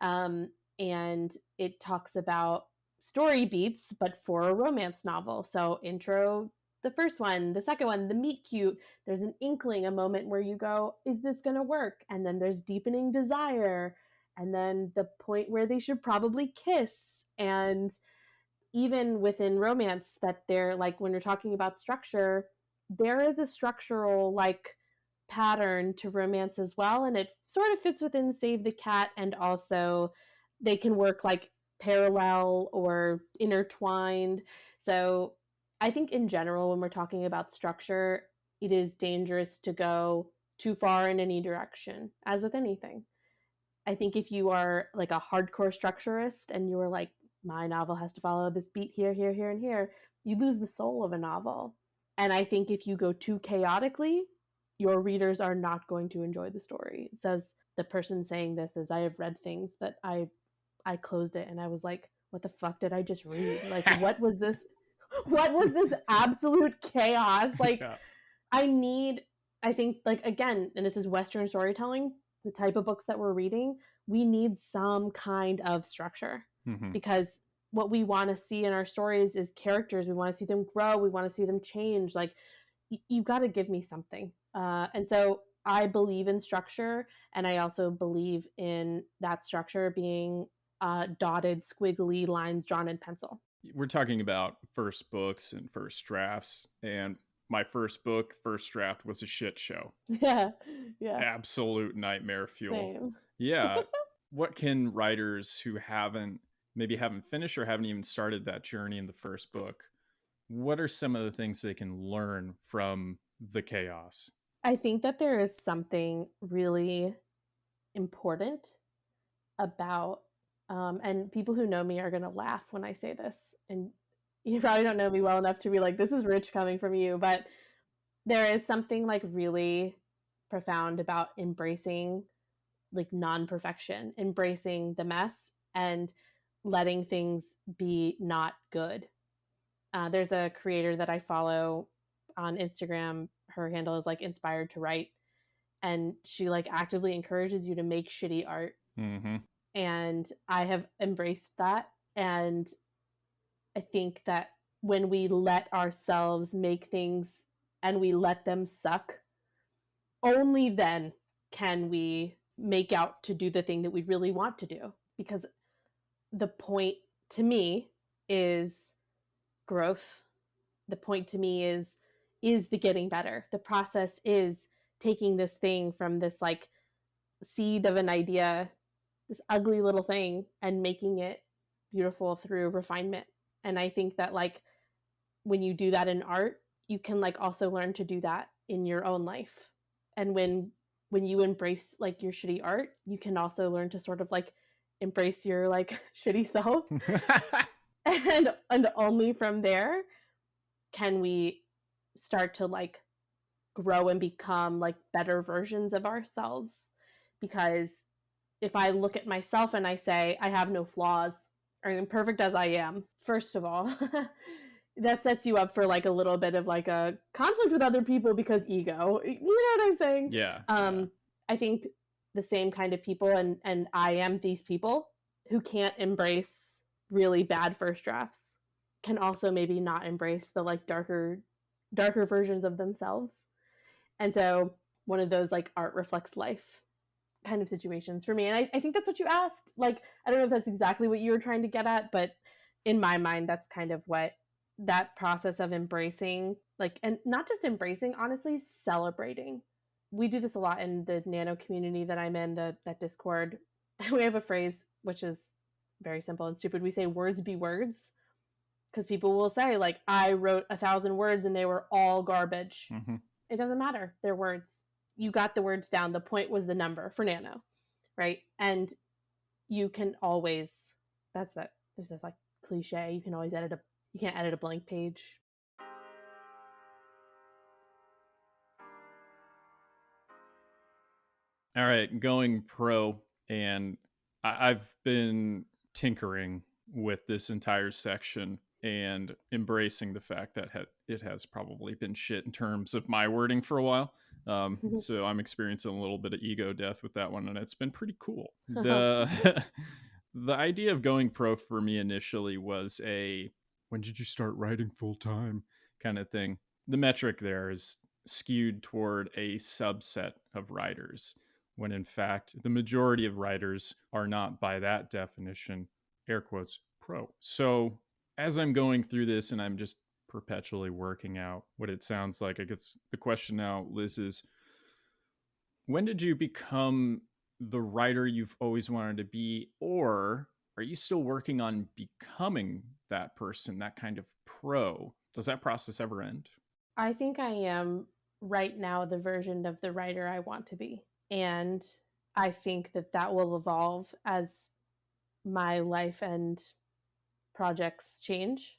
And it talks about story beats, but for a romance novel. So intro, the first one, the second one, the meet cute, there's an inkling, a moment where you go, is this going to work? And then there's deepening desire. And then the point where they should probably kiss. And even within romance, that they're like, when you're talking about structure, there is a structural like pattern to romance as well. And it sort of fits within Save the Cat. And also they can work like parallel or intertwined. So I think in general, when we're talking about structure, it is dangerous to go too far in any direction, as with anything. I think if you are like a hardcore structurist and you are like, my novel has to follow this beat here, here, here, and here, you lose the soul of a novel. And I think if you go too chaotically, your readers are not going to enjoy the story. It says, the person saying this is, I have read things that I closed it and I was like, what the fuck did I just read? Like, what was this? What was this absolute chaos? Like, yeah. I think, like, again, and this is Western storytelling, the type of books that we're reading, we need some kind of structure, because what we want to see in our stories is characters. We want to see them grow. We want to see them change. Like, you've got to give me something. And so I believe in structure, and I also believe in that structure being dotted, squiggly lines drawn in pencil. We're talking about first books and first drafts, and my first book, first draft, was a shit show. Yeah. Absolute nightmare fuel. Same. Yeah. What can writers who haven't finished or haven't even started that journey in the first book, what are some of the things they can learn from the chaos? I think that there is something really important about, and people who know me are going to laugh when I say this, and you probably don't know me well enough to be like, this is rich coming from you, but there is something like really profound about embracing like non-perfection, embracing the mess, and letting things be not good. There's a creator that I follow on Instagram. Her handle is like Inspired to Write, and she like actively encourages you to make shitty art. And I have embraced that. And I think that when we let ourselves make things and we let them suck, only then can we make out to do the thing that we really want to do. Because the point to me is growth. The point to me is the getting better. The process is taking this thing from this like seed of an idea, this ugly little thing, and making it beautiful through refinement. And I think that like when you do that in art, you can like also learn to do that in your own life. And when you embrace like your shitty art, you can also learn to sort of like embrace your like shitty self. And only from there can we start to like grow and become like better versions of ourselves. Because if I look at myself and I say I have no flaws, I am perfect as I am, first of all, that sets you up for like a little bit of like a conflict with other people because ego. You know what I'm saying? Yeah. I think the same kind of people, and I am these people who can't embrace really bad first drafts, can also maybe not embrace the like darker versions of themselves. And so one of those like art reflects life kind of situations for me. And I think that's what you asked. Like, I don't know if that's exactly what you were trying to get at, but in my mind, that's kind of what that process of embracing, like, and not just embracing, honestly, celebrating. We do this a lot in the nano community that I'm in, that Discord. We have a phrase which is very simple and stupid. We say words be words, because people will say like, I wrote 1,000 words and they were all garbage. Mm-hmm. It doesn't matter. They're words. You got the words down. The point was the number for nano, right? And you can always, there's this like cliche, you can always you can't edit a blank page. All right, going pro, and I've been tinkering with this entire section and embracing the fact that it has probably been shit in terms of my wording for a while. So I'm experiencing a little bit of ego death with that one, and it's been pretty cool. The the idea of going pro for me initially was a when did you start writing full time kind of thing. The metric there is skewed toward a subset of writers, when in fact the majority of writers are not, by that definition, air quotes, pro. So as I'm going through this and I'm just perpetually working out what it sounds like, I guess the question now, Liz, is when did you become the writer you've always wanted to be, or are you still working on becoming that person, that kind of pro? Does that process ever end? I think I am right now the version of the writer I want to be. And I think that will evolve as my life and projects change.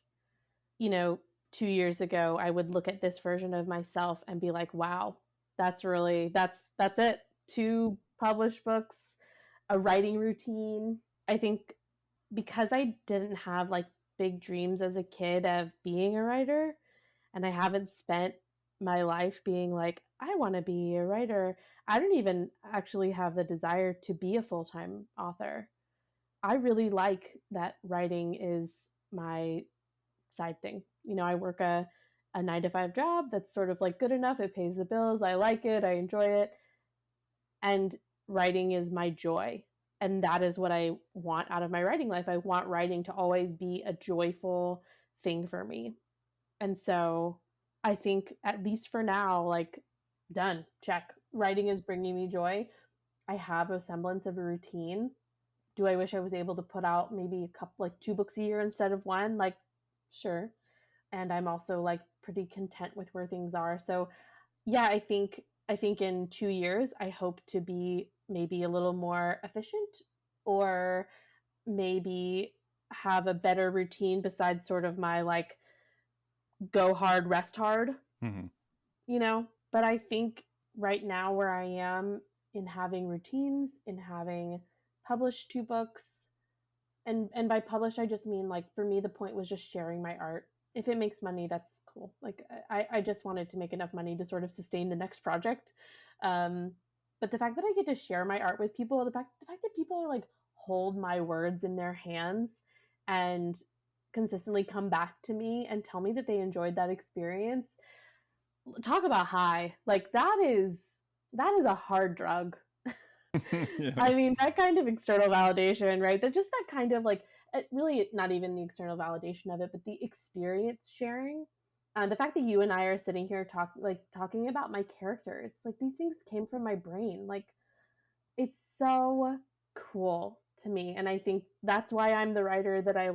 2 years ago, I would look at this version of myself and be like, wow, that's it. 2 published books, a writing routine. I think because I didn't have like big dreams as a kid of being a writer, and I haven't spent my life being like, I want to be a writer. I don't even actually have the desire to be a full-time author. I really like that writing is my side thing. I work a 9-to-5 job that's sort of like good enough. It pays the bills. I like it. I enjoy it. And writing is my joy. And that is what I want out of my writing life. I want writing to always be a joyful thing for me. And so I think, at least for now, like, done, check. Writing is bringing me joy. I have a semblance of a routine. Do I wish I was able to put out maybe a couple, like 2 books a year instead of 1? Like, sure. And I'm also like pretty content with where things are. So yeah, I think in 2 years, I hope to be maybe a little more efficient, or maybe have a better routine besides sort of my like go hard, rest hard, But I think right now where I am in having routines, in having published 2 books, and by published, I just mean like, for me, the point was just sharing my art. If it makes money, that's cool. Like, I just wanted to make enough money to sort of sustain the next project. But the fact that I get to share my art with people, the fact that people are like, hold my words in their hands and consistently come back to me and tell me that they enjoyed that experience, talk about high. Like, that is a hard drug. Yeah. I mean, that kind of external validation, right? That kind of like, really not even the external validation of it, but the experience sharing. The fact that you and I are sitting here talking about my characters, like, these things came from my brain. Like, it's so cool to me. And I think that's why I'm the writer that I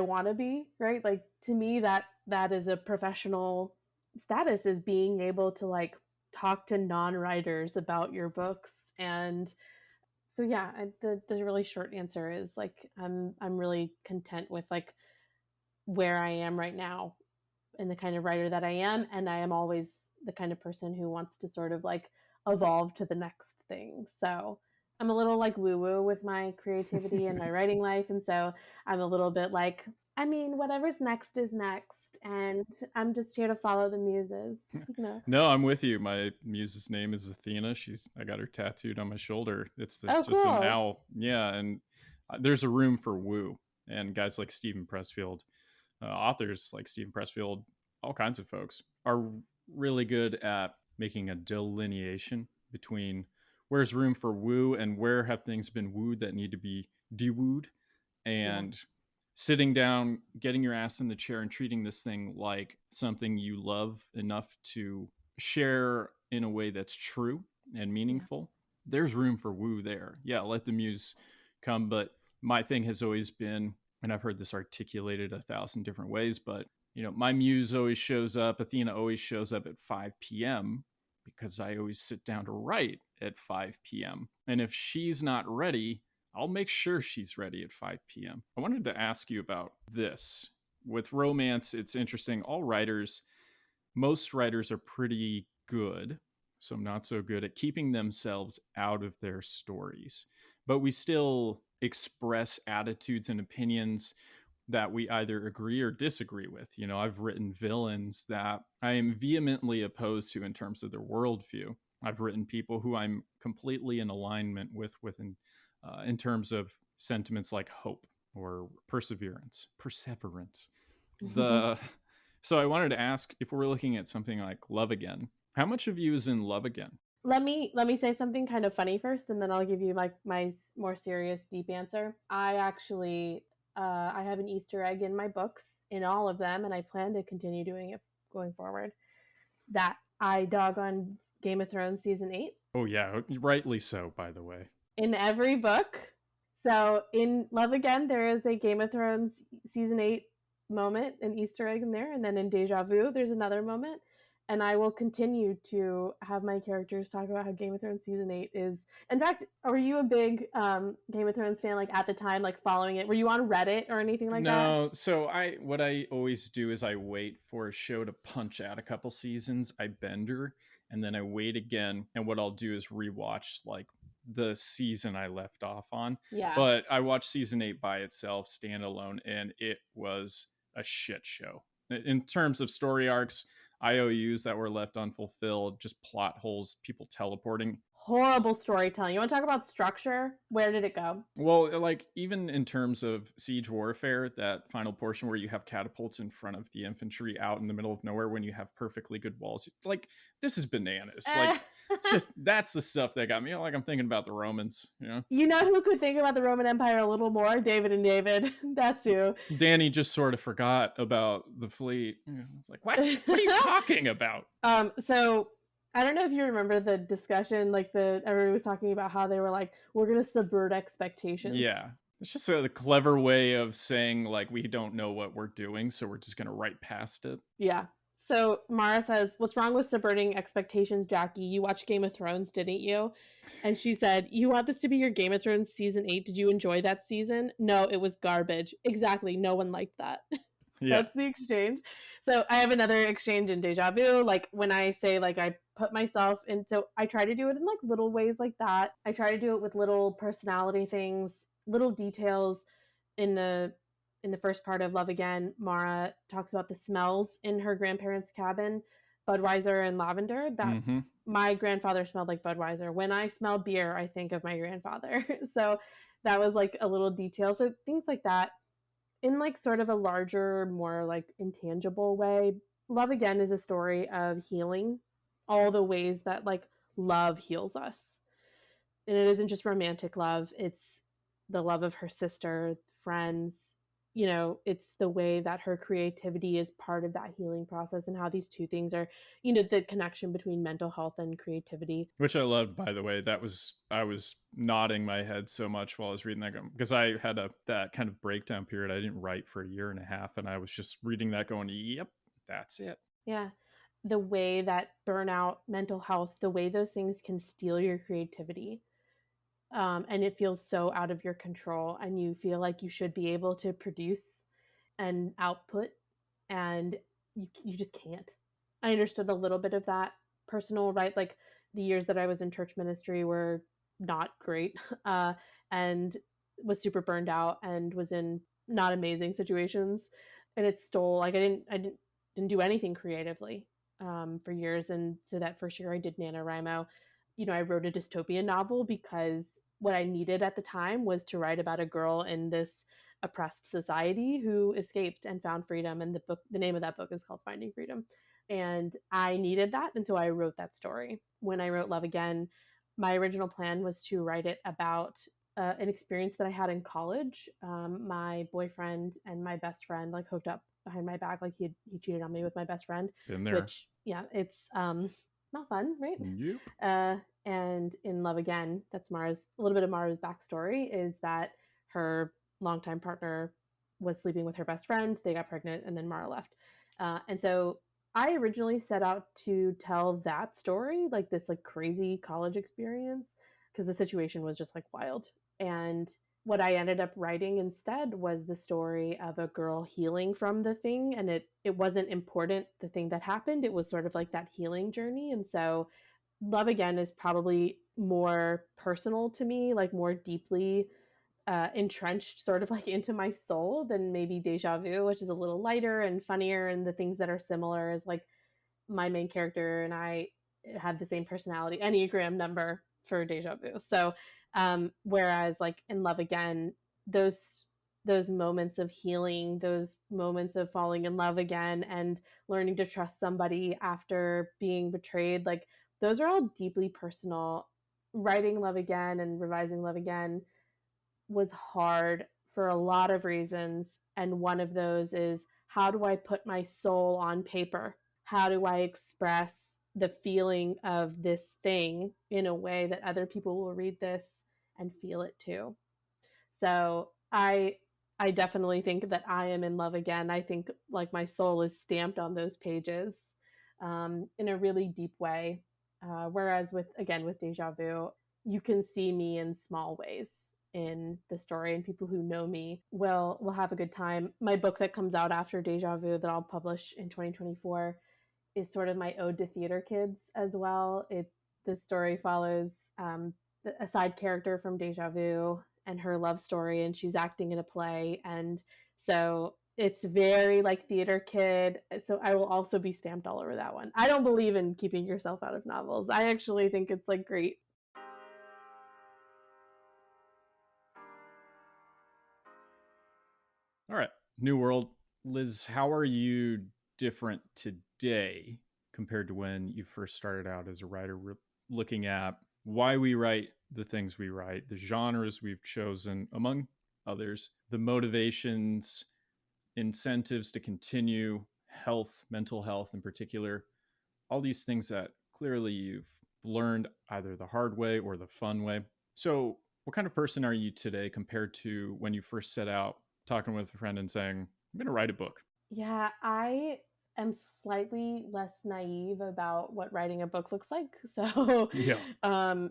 want to be, right? Like, to me, that is a professional status, is being able to like talk to non-writers about your books and So yeah, the really short answer is like I'm really content with like where I am right now and the kind of writer that I am, and I am always the kind of person who wants to sort of like evolve to the next thing. So I'm a little like woo woo with my creativity and my writing life, and so I'm a little bit like, I mean, whatever's next is next, and I'm just here to follow the muses, you know. No, I'm with you. My muse's name is Athena. I got her tattooed on my shoulder. Oh, just an cool. owl. Yeah, and there's a room for woo, and guys like Stephen Pressfield, authors like Stephen Pressfield, all kinds of folks are really good at making a delineation between where's room for woo and where have things been wooed that need to be de-wooed, Yeah, and sitting down, getting your ass in the chair and treating this thing like something you love enough to share in a way that's true and yeah, meaningful. There's room for woo there. Yeah, let the muse come. But my thing has always been, and I've heard this articulated 1,000 different ways, but my muse always shows up. Athena always shows up at 5 p.m. because I always sit down to write at 5 p.m. And if she's not ready, I'll make sure she's ready at 5 p.m. I wanted to ask you about this. With romance, it's interesting. Most writers are pretty good, some not so good at keeping themselves out of their stories. But we still express attitudes and opinions that we either agree or disagree with. I've written villains that I am vehemently opposed to in terms of their worldview. I've written people who I'm completely in alignment with in terms of sentiments like hope or perseverance. The So I wanted to ask, if we're looking at something like Love Again, how much of you is in Love Again? let me say something kind of funny first, and then I'll give you my more serious, deep answer. I actually I have an Easter egg in my books, in all of them, and I plan to continue doing it going forward. That I dog on Game of Thrones season 8 Oh yeah, rightly so, by the way. in every book. So in Love Again, there is a Game of Thrones season 8 moment, an Easter egg in there, and then in Deja Vu, there's another moment. And I will continue to have my characters talk about how Game of Thrones season 8 is. In fact, were you a big Game of Thrones fan, like at the time, like following it? Were you on Reddit or anything like that? No, so what I always do is I wait for a show to punch out a couple seasons, I bender, and then I wait again, and what I'll do is rewatch like the season I left off on. Yeah. But I watched season 8 by itself, standalone, and it was a shit show. In terms of story arcs, IOUs that were left unfulfilled, just plot holes, people teleporting. Horrible storytelling. You want to talk about structure? Where did it go? Well, like even in terms of siege warfare, that final portion where you have catapults in front of the infantry out in the middle of nowhere when you have perfectly good walls, like this is bananas. Like it's just that's the stuff that got me. Like I'm thinking about the Romans. You know who could think about the Roman Empire a little more? David and David. That's who. Danny just sort of forgot about the fleet. It's like, what? What are you talking about? So I don't know if you remember the discussion, like everybody was talking about how they were like, we're gonna subvert expectations. Yeah. It's just a clever way of saying like we don't know what we're doing, so we're just gonna write past it. Yeah. So Mara says, "What's wrong with subverting expectations, Jackie? You watched Game of Thrones, didn't you?" And she said, "You want this to be your Game of Thrones season 8? Did you enjoy that season? No, it was garbage. Exactly. No one liked that." Yeah. That's the exchange. So I have another exchange in Deja Vu. Like when I say like I put myself into, I try to do it in like little ways like that. I try to do it with little personality things, little details. In the first part of Love Again, Mara talks about the smells in her grandparents' cabin, Budweiser and lavender. That my grandfather smelled like Budweiser. When I smell beer, I think of my grandfather. So that was like a little detail. So things like that in like sort of a larger, more like intangible way. Love Again is a story of healing, all the ways that like love heals us. And it isn't just romantic love, it's the love of her sister, friends. It's the way that her creativity is part of that healing process, and how these two things are, the connection between mental health and creativity. Which I loved, by the way. I was nodding my head so much while I was reading that, because I had that kind of breakdown period. I didn't write for a year and a half, and I was just reading that going, yep, that's it. Yeah. The way that burnout, mental health, the way those things can steal your creativity. and it feels so out of your control, and you feel like you should be able to produce and output, and you just can't. I understood a little bit of that personal, right? Like the years that I was in church ministry were not great, and was super burned out and was in not amazing situations, and it stole. Like I didn't do anything creatively for years, and so that first year I did NaNoWriMo, I wrote a dystopian novel because what I needed at the time was to write about a girl in this oppressed society who escaped and found freedom. And the name of that book is called Finding Freedom. And I needed that. And so I wrote that story. When I wrote Love Again, my original plan was to write it about an experience that I had in college. My boyfriend and my best friend like hooked up behind my back. Like he cheated on me with my best friend. Been there. Which, yeah, it's not fun, right? Yep. And in Love Again, that's a little bit of Mara's backstory is that her longtime partner was sleeping with her best friend. They got pregnant, and then Mara left. And so I originally set out to tell that story, like this like crazy college experience, because the situation was just like wild. And what I ended up writing instead was the story of a girl healing from the thing. And it wasn't important, the thing that happened. It was sort of like that healing journey. And so Love Again is probably more personal to me, like more deeply entrenched sort of like into my soul than maybe Deja Vu, which is a little lighter and funnier. And the things that are similar is like my main character and I had the same personality, Enneagram number for Deja Vu. So whereas like in Love Again, those moments of healing, those moments of falling in love again and learning to trust somebody after being betrayed, like those are all deeply personal. Writing Love Again and revising Love Again was hard for a lot of reasons. And one of those is, how do I put my soul on paper? How do I express the feeling of this thing in a way that other people will read this and feel it too? So I definitely think that I am in love again. I think like my soul is stamped on those pages in a really deep way. Whereas with Deja Vu, you can see me in small ways in the story, and people who know me will have a good time. My book that comes out after Deja Vu that I'll publish in 2024 is sort of my ode to theater kids as well. The story follows a side character from Deja Vu and her love story, and she's acting in a play, and so it's very like theater kid. So I will also be stamped all over that one. I don't believe in keeping yourself out of novels. I actually think it's like great. All right. New world. Liz, how are you different today compared to when you first started out as a writer? We're looking at why we write the things we write, the genres we've chosen, among others, the motivations, incentives to continue, health, mental health in particular, all these things that clearly you've learned either the hard way or the fun way. So, what kind of person are you today compared to when you first set out talking with a friend and saying, I'm going to write a book? Yeah, I am slightly less naive about what writing a book looks like. So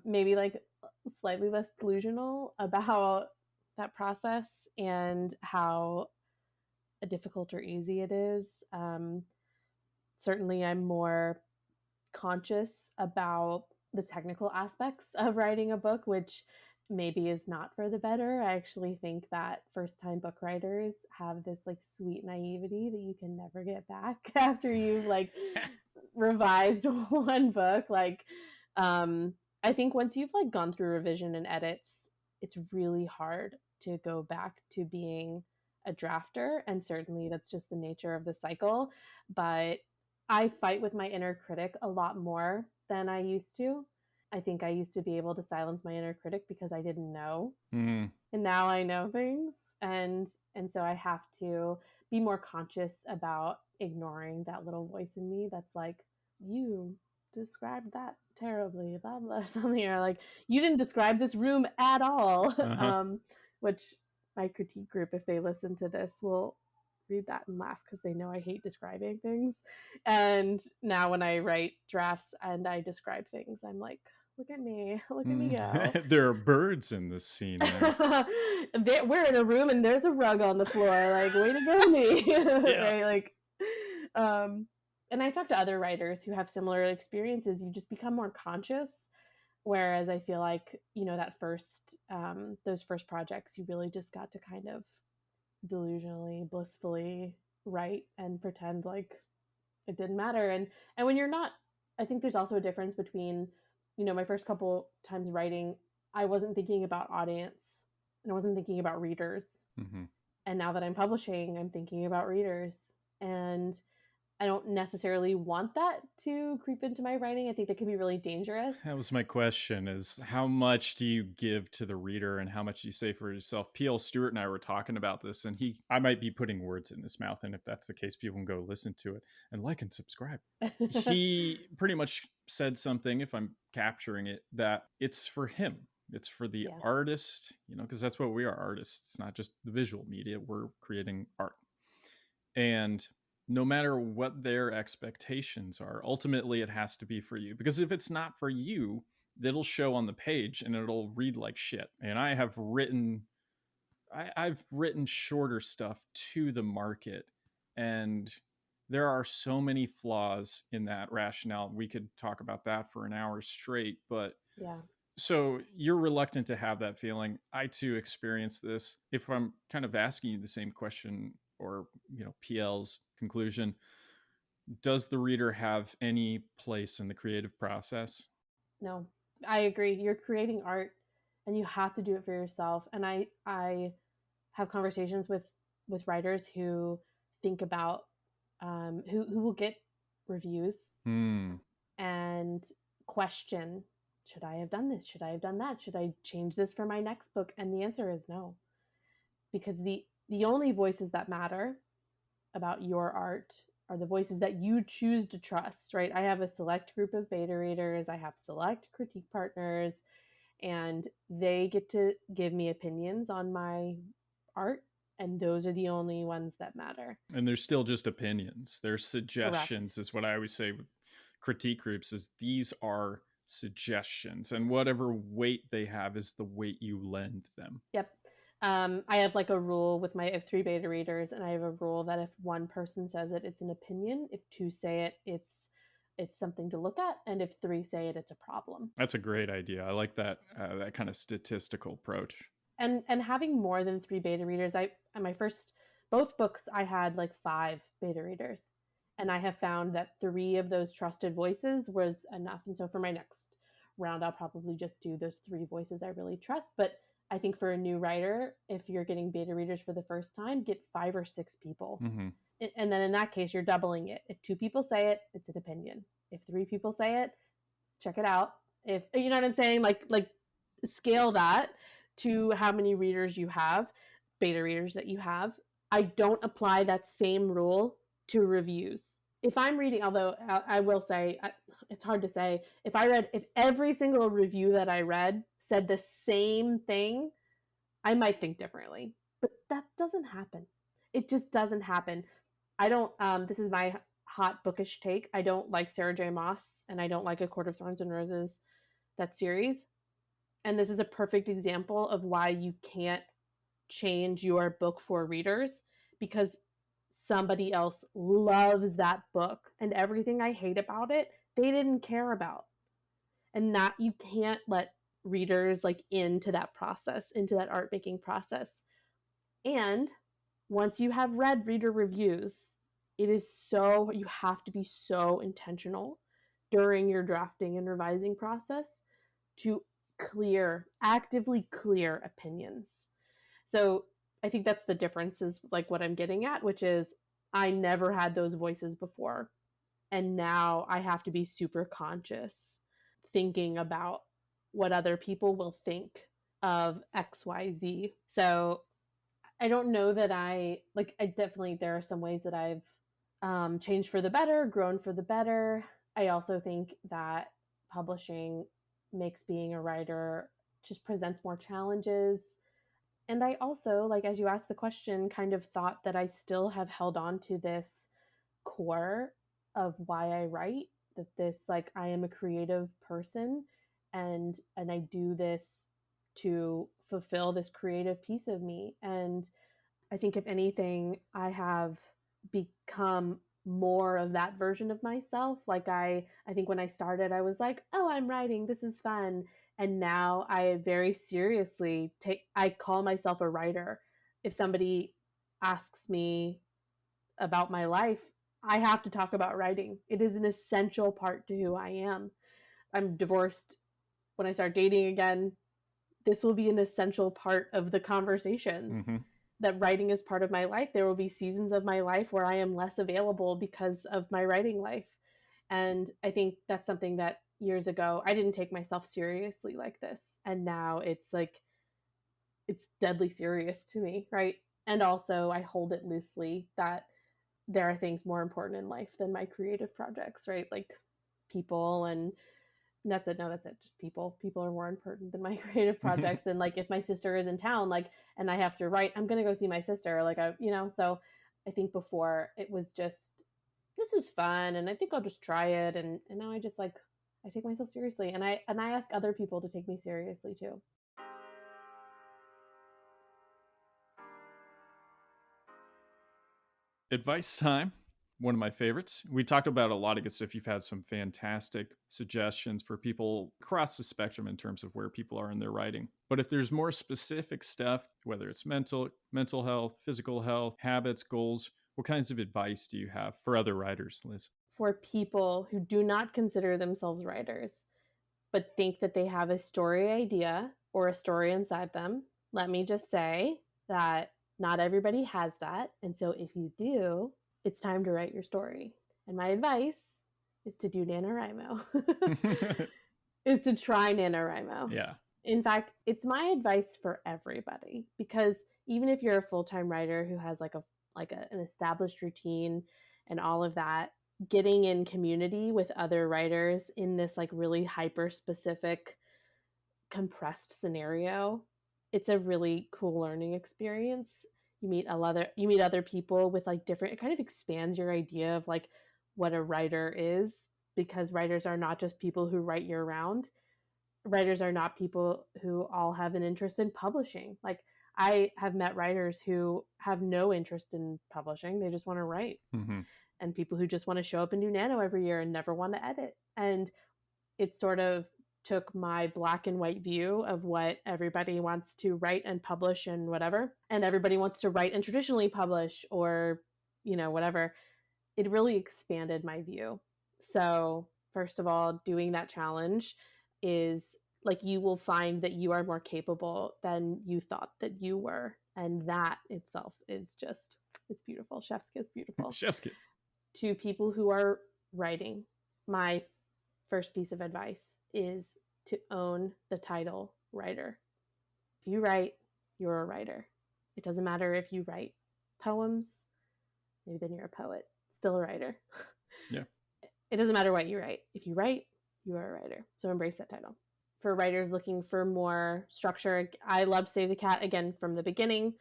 maybe like slightly less delusional about that process and how difficult or easy it is. Certainly, I'm more conscious about the technical aspects of writing a book, which maybe is not for the better. I actually think that first-time book writers have this like sweet naivety that you can never get back after you've like revised one book. Like, I think once you've like gone through revision and edits, it's really hard to go back to being a drafter. And certainly that's just the nature of the cycle. But I fight with my inner critic a lot more than I used to. I think I used to be able to silence my inner critic because I didn't know. And now I know things. And so I have to be more conscious about ignoring that little voice in me that's like, you described that terribly, blah, blah, something, or like, you didn't describe this room at all. Which my critique group, if they listen to this, will read that and laugh because they know I hate describing things. And now when I write drafts and I describe things, I'm like, Look at me. Look at me go. There are birds in this scene. We're in a room and there's a rug on the floor. Like, way to go, me. Yeah. Right? Like, and I talk to other writers who have similar experiences. You just become more conscious. Whereas I feel like, that first, those first projects, you really just got to kind of delusionally, blissfully write and pretend like it didn't matter. And when you're not, I think there's also a difference between, my first couple times writing, I wasn't thinking about audience and I wasn't thinking about readers. Mm-hmm. And now that I'm publishing, I'm thinking about readers. And I don't necessarily want that to creep into my writing. I think that can be really dangerous. That was my question, is how much do you give to the reader and how much do you say for yourself? P.L. Stewart and I were talking about this, and I might be putting words in his mouth, and if that's the case, people can go listen to it and like and subscribe. He pretty much said something, if I'm capturing it, that it's for him. It's for the artist, because that's what we are, artists. It's not just the visual media. We're creating art. And no matter what their expectations are, ultimately it has to be for you. Because if it's not for you, it'll show on the page and it'll read like shit. And I've written shorter stuff to the market, and there are so many flaws in that rationale. We could talk about that for an hour straight, but yeah. So you're reluctant to have that feeling. I too experience this. If I'm kind of asking you the same question, or PL's conclusion, does the reader have any place in the creative process? No, I agree. You're creating art and you have to do it for yourself. And I have conversations with writers who think about who will get reviews and question, should I have done this? Should I have done that? Should I change this for my next book? And the answer is no. Because the only voices that matter about your art are the voices that you choose to trust, right? I have a select group of beta readers. I have select critique partners, and they get to give me opinions on my art. And those are the only ones that matter. And they're still just opinions. They're suggestions. Correct. Is what I always say with critique groups, is these are suggestions, and whatever weight they have is the weight you lend them. Yep. I have like a rule with I have 3 beta readers, and I have a rule that if one person says it, it's an opinion. If 2 say it, it's something to look at. And if 3 say it, it's a problem. That's a great idea. I like that kind of statistical approach. And having more than 3 beta readers, my first, both books, I had like 5 beta readers. And I have found that 3 of those trusted voices was enough. And so for my next round, I'll probably just do those 3 voices I really trust. But I think for a new writer, if you're getting beta readers for the first time, get 5 or 6 people. Mm-hmm. And then in that case, you're doubling it. If 2 people say it, it's an opinion. If 3 people say it, check it out. If, you know what I'm saying? Like scale that to how many readers you have, beta readers that you have. I don't apply that same rule to reviews. If I'm reading, although I will say, it's hard to say, if every single review that I read said the same thing, I might think differently. But that doesn't happen. It just doesn't happen. I don't, this is my hot bookish take. I don't like Sarah J. Maas, and I don't like A Court of Thorns and Roses, that series. And this is a perfect example of why you can't change your book for readers, because somebody else loves that book and everything I hate about it, they didn't care about. And that you can't let readers like into that process, into that art making process. And once you have read reader reviews, you have to be so intentional during your drafting and revising process to actively clear opinions. So I think that's the difference, is like what I'm getting at, which is I never had those voices before. And now I have to be super conscious thinking about what other people will think of XYZ. So I don't know that I definitely, there are some ways that I've changed for the better, grown for the better. I also think that publishing makes being a writer just presents more challenges. And I also, like, as you asked the question, kind of thought that I still have held on to this core of why I write, that this, like, I am a creative person and I do this to fulfill this creative piece of me. And I think if anything, I have become more of that version of myself. Like I think when I started, I was like, oh, I'm writing, this is fun. And now I very seriously I call myself a writer. If somebody asks me about my life, I have to talk about writing. It is an essential part to who I am. I'm divorced. When I start dating again, this will be an essential part of the conversations. Mm-hmm. That writing is part of my life. There will be seasons of my life where I am less available because of my writing life. And I think that's something that years ago, I didn't take myself seriously like this. And now it's like, it's deadly serious to me, right? And also I hold it loosely that there are things more important in life than my creative projects, right? Like people, and that's it. No, that's it. Just people. People are more important than my creative projects. And like, if my sister is in town, like, and I have to write, I'm going to go see my sister. Like, so I think before it was just, this is fun. And I think I'll just try it. And now I just like, I take myself seriously. And I ask other people to take me seriously too. Advice time. One of my favorites. We talked about a lot of good stuff. You've had some fantastic suggestions for people across the spectrum in terms of where people are in their writing. But if there's more specific stuff, whether it's mental health, physical health, habits, goals, what kinds of advice do you have for other writers, Liz? For people who do not consider themselves writers, but think that they have a story idea or a story inside them, let me just say that not everybody has that. And so if you do, it's time to write your story. And my advice is to do NaNoWriMo. Is to try NaNoWriMo. Yeah. In fact, it's my advice for everybody, because even if you're a full-time writer who has an established routine and all of that, getting in community with other writers in this like really hyper specific compressed scenario, it's a really cool learning experience. You meet other people with like different, it kind of expands your idea of like what a writer is, because writers are not just people who write year round. Writers are not people who all have an interest in publishing. Like I have met writers who have no interest in publishing. They just want to write. Mm-hmm. And people who just want to show up and do Nano every year and never want to edit. And it sort of took my black and white view of what everybody wants to write and publish and whatever. And everybody wants to write and traditionally publish or, whatever. It really expanded my view. So first of all, doing that challenge is like, you will find that you are more capable than you thought that you were. And that itself is just, it's beautiful. Chef's kiss, beautiful. Chef's kiss. To people who are writing, my first piece of advice is to own the title writer. If you write, you're a writer. It doesn't matter if you write poems, maybe then you're a poet, still a writer. Yeah. It doesn't matter what you write. If you write, you are a writer. So embrace that title. For writers looking for more structure, I love Save the Cat, again, from the beginning.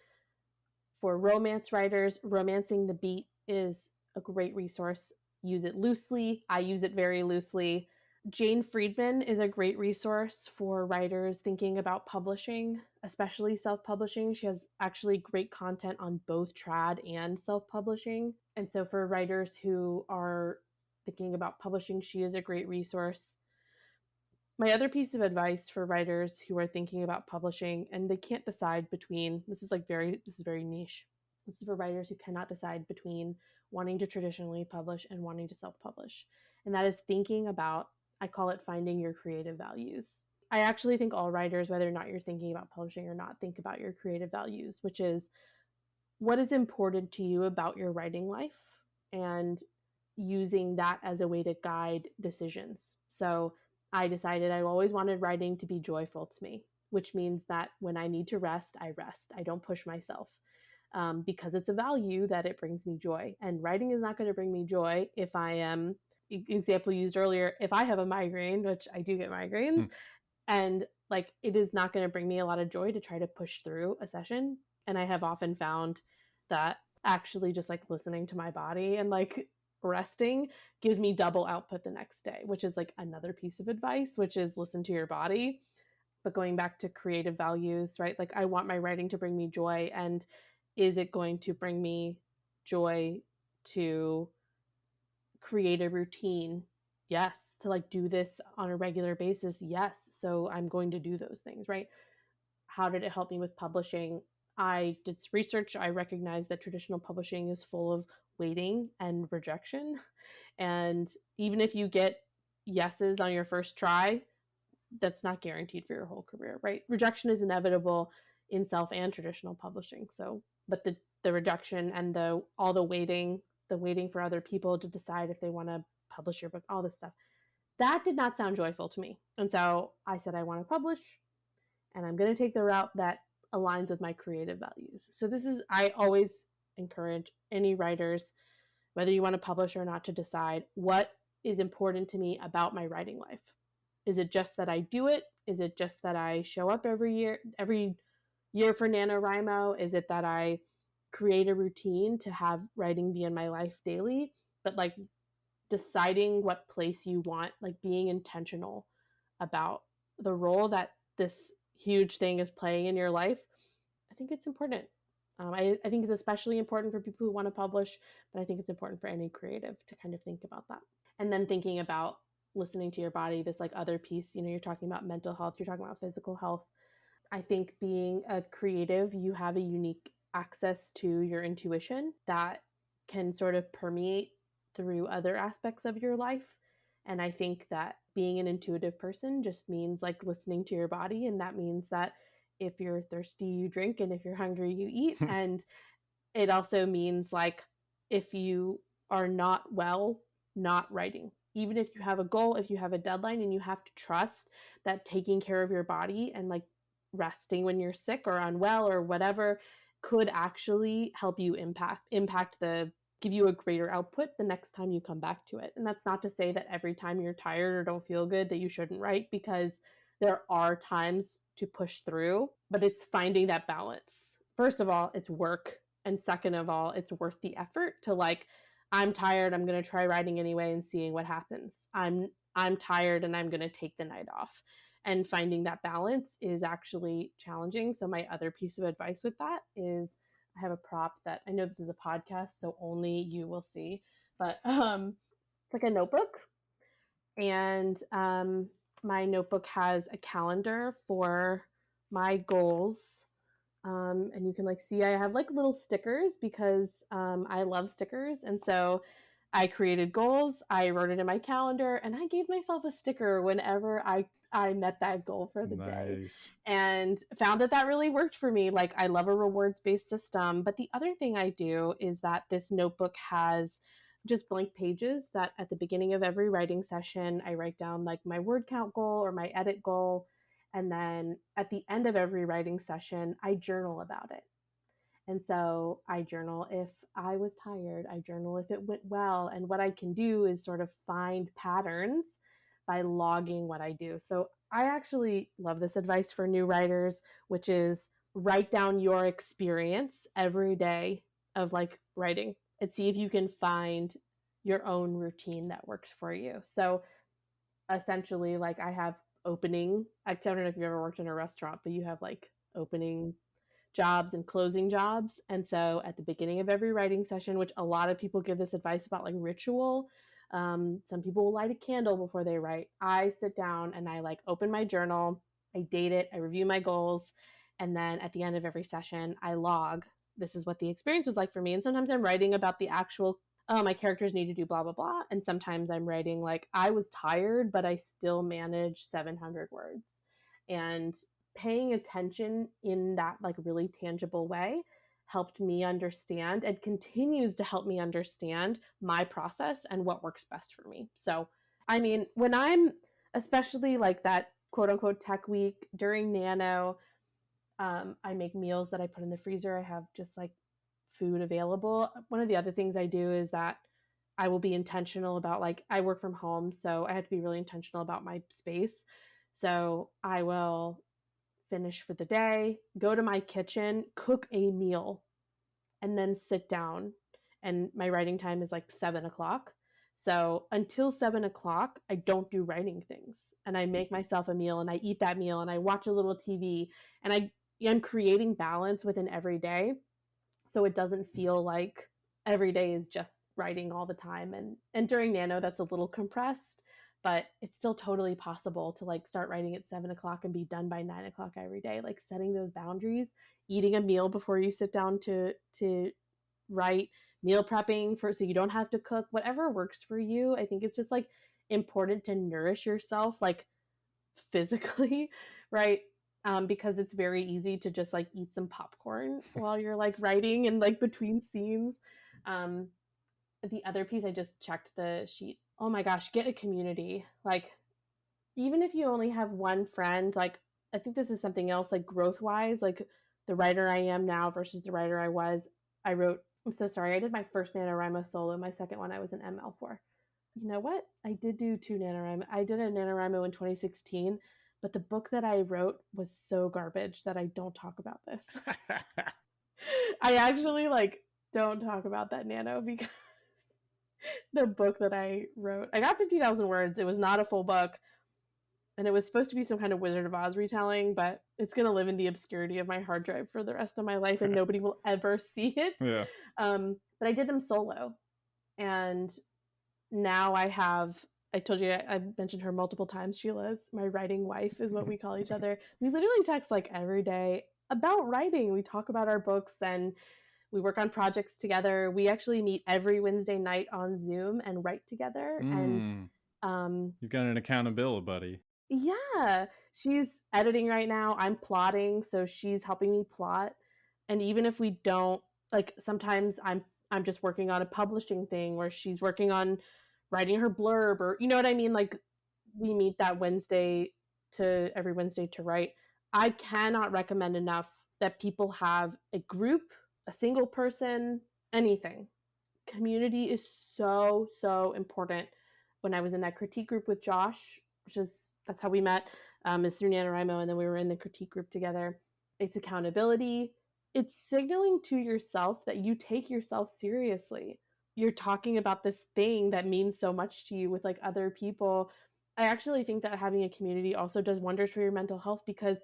For romance writers, Romancing the Beat is a great resource. Use it loosely. I use it very loosely. Jane Friedman is a great resource for writers thinking about publishing, especially self-publishing. She has actually great content on both trad and self-publishing. And so for writers who are thinking about publishing, she is a great resource. My other piece of advice for writers who are thinking about publishing and they can't decide between, this is very niche. This is for writers who cannot decide between wanting to traditionally publish and wanting to self-publish. And that is thinking about, I call it finding your creative values. I actually think all writers, whether or not you're thinking about publishing or not, think about your creative values, which is what is important to you about your writing life and using that as a way to guide decisions. So I decided I always wanted writing to be joyful to me, which means that when I need to rest, I rest. I don't push myself. Because it's a value that it brings me joy. And writing is not going to bring me joy if I am, example used earlier, if I have a migraine, which I do get migraines, and like it is not going to bring me a lot of joy to try to push through a session. And I have often found that actually just like listening to my body and like resting gives me double output the next day, which is like another piece of advice, which is listen to your body. But going back to creative values, right? Like I want my writing to bring me joy. And is it going to bring me joy to create a routine? Yes. To like do this on a regular basis? Yes. So I'm going to do those things, right? How did it help me with publishing? I did research. I recognized that traditional publishing is full of waiting and rejection. And even if you get yeses on your first try, that's not guaranteed for your whole career, right? Rejection is inevitable in self and traditional publishing. So, but the rejection and all the waiting for other people to decide if they want to publish your book, all this stuff, that did not sound joyful to me. And so I said, I want to publish, and I'm going to take the route that aligns with my creative values. So I always encourage any writers, whether you want to publish or not, to decide what is important to me about my writing life. Is it just that I do it? Is it just that I show up every year for NaNoWriMo? Is it that I create a routine to have writing be in my life daily? But like deciding what place you want, like being intentional about the role that this huge thing is playing in your life, I think it's important. I think it's especially important for people who want to publish, but I think it's important for any creative to kind of think about that. And then thinking about listening to your body, this like other piece, you're talking about mental health, you're talking about physical health. I think being a creative, you have a unique access to your intuition that can sort of permeate through other aspects of your life. And I think that being an intuitive person just means like listening to your body. And that means that if you're thirsty, you drink, and if you're hungry, you eat. And it also means like if you are not well, not writing. Even if you have a goal, if you have a deadline, and you have to trust that taking care of your body and like resting when you're sick or unwell or whatever could actually help you give you a greater output the next time you come back to it. And that's not to say that every time you're tired or don't feel good that you shouldn't write, because there are times to push through, but it's finding that balance. First of all, it's work. And second of all, it's worth the effort to like, I'm tired, I'm going to try writing anyway and seeing what happens. I'm tired and I'm going to take the night off. And finding that balance is actually challenging. So my other piece of advice with that is I have a prop that I know this is a podcast, so only you will see, but it's like a notebook. And my notebook has a calendar for my goals. And you can like see I have like little stickers because I love stickers. And so I created goals, I wrote it in my calendar, and I gave myself a sticker whenever I met that goal for the day, and found that really worked for me. Like I love a rewards-based system. But the other thing I do is that this notebook has just blank pages that at the beginning of every writing session, I write down like my word count goal or my edit goal. And then at the end of every writing session, I journal about it. And so I journal if I was tired, I journal if it went well. And what I can do is sort of find patterns by logging what I do. So I actually love this advice for new writers, which is write down your experience every day of like writing and see if you can find your own routine that works for you. So essentially, like I have opening, I don't know if you've ever worked in a restaurant, but you have like opening jobs and closing jobs. And so at the beginning of every writing session, which a lot of people give this advice about like ritual, some people will light a candle before they write. I sit down and I like open my journal, I date it, I review my goals. And then at the end of every session, I log, this is what the experience was like for me. And sometimes I'm writing about the actual, oh, my characters need to do blah, blah, blah. And sometimes I'm writing like, I was tired, but I still managed 700 words. And paying attention in that like really tangible way helped me understand and continues to help me understand my process and what works best for me. So, I mean, when I'm especially like that quote unquote tech week during Nano, I make meals that I put in the freezer. I have just like food available. One of the other things I do is that I will be intentional about like, I work from home, so I have to be really intentional about my space. So I will finish for the day, go to my kitchen, cook a meal, and then sit down and my writing time is like 7 o'clock. So until 7 o'clock, I don't do writing things, and I make myself a meal and I eat that meal and I watch a little TV, and I'm creating balance within every day. So it doesn't feel like every day is just writing all the time. And during Nano, that's a little compressed, but it's still totally possible to like start writing at 7 o'clock and be done by 9 o'clock every day. Like setting those boundaries, eating a meal before you sit down to write, meal prepping for so you don't have to cook, whatever works for you. I think it's just like important to nourish yourself like physically, right? Because it's very easy to just like eat some popcorn while you're like writing and like between scenes. Um, the other piece, I just checked the sheet. Oh my gosh, get a community. Like, even if you only have one friend, like, I think this is something else, like growth wise, like the writer I am now versus the writer I was. I'm so sorry, I did my first NaNoWriMo solo. My second one I was an ML for. You know what? I did do two NaNoWriMo. I did a NaNoWriMo in 2016, but the book that I wrote was so garbage that I don't talk about this. I actually like don't talk about that Nano because the book that I wrote, I got 50,000 words. It was not a full book, and it was supposed to be some kind of Wizard of Oz retelling, but it's going to live in the obscurity of my hard drive for the rest of my life, and nobody will ever see it. Yeah. But I did them solo, and now I told you, I've mentioned her multiple times. Sheila's my writing wife is what we call each other. We literally text like every day about writing. We talk about our books and we work on projects together. We actually meet every Wednesday night on Zoom and write together. And you've got an accountability buddy. Yeah, she's editing right now. I'm plotting, so she's helping me plot. And even if we don't, like, sometimes I'm just working on a publishing thing where she's working on writing her blurb, or you know what I mean? Like, we meet that every Wednesday to write. I cannot recommend enough that people have a group, a single person, anything. Community is so, so important. When I was in that critique group with Josh, that's how we met, is through NaNoWriMo, and then we were in the critique group together. It's accountability. It's signaling to yourself that you take yourself seriously. You're talking about this thing that means so much to you with like other people. I actually think that having a community also does wonders for your mental health, because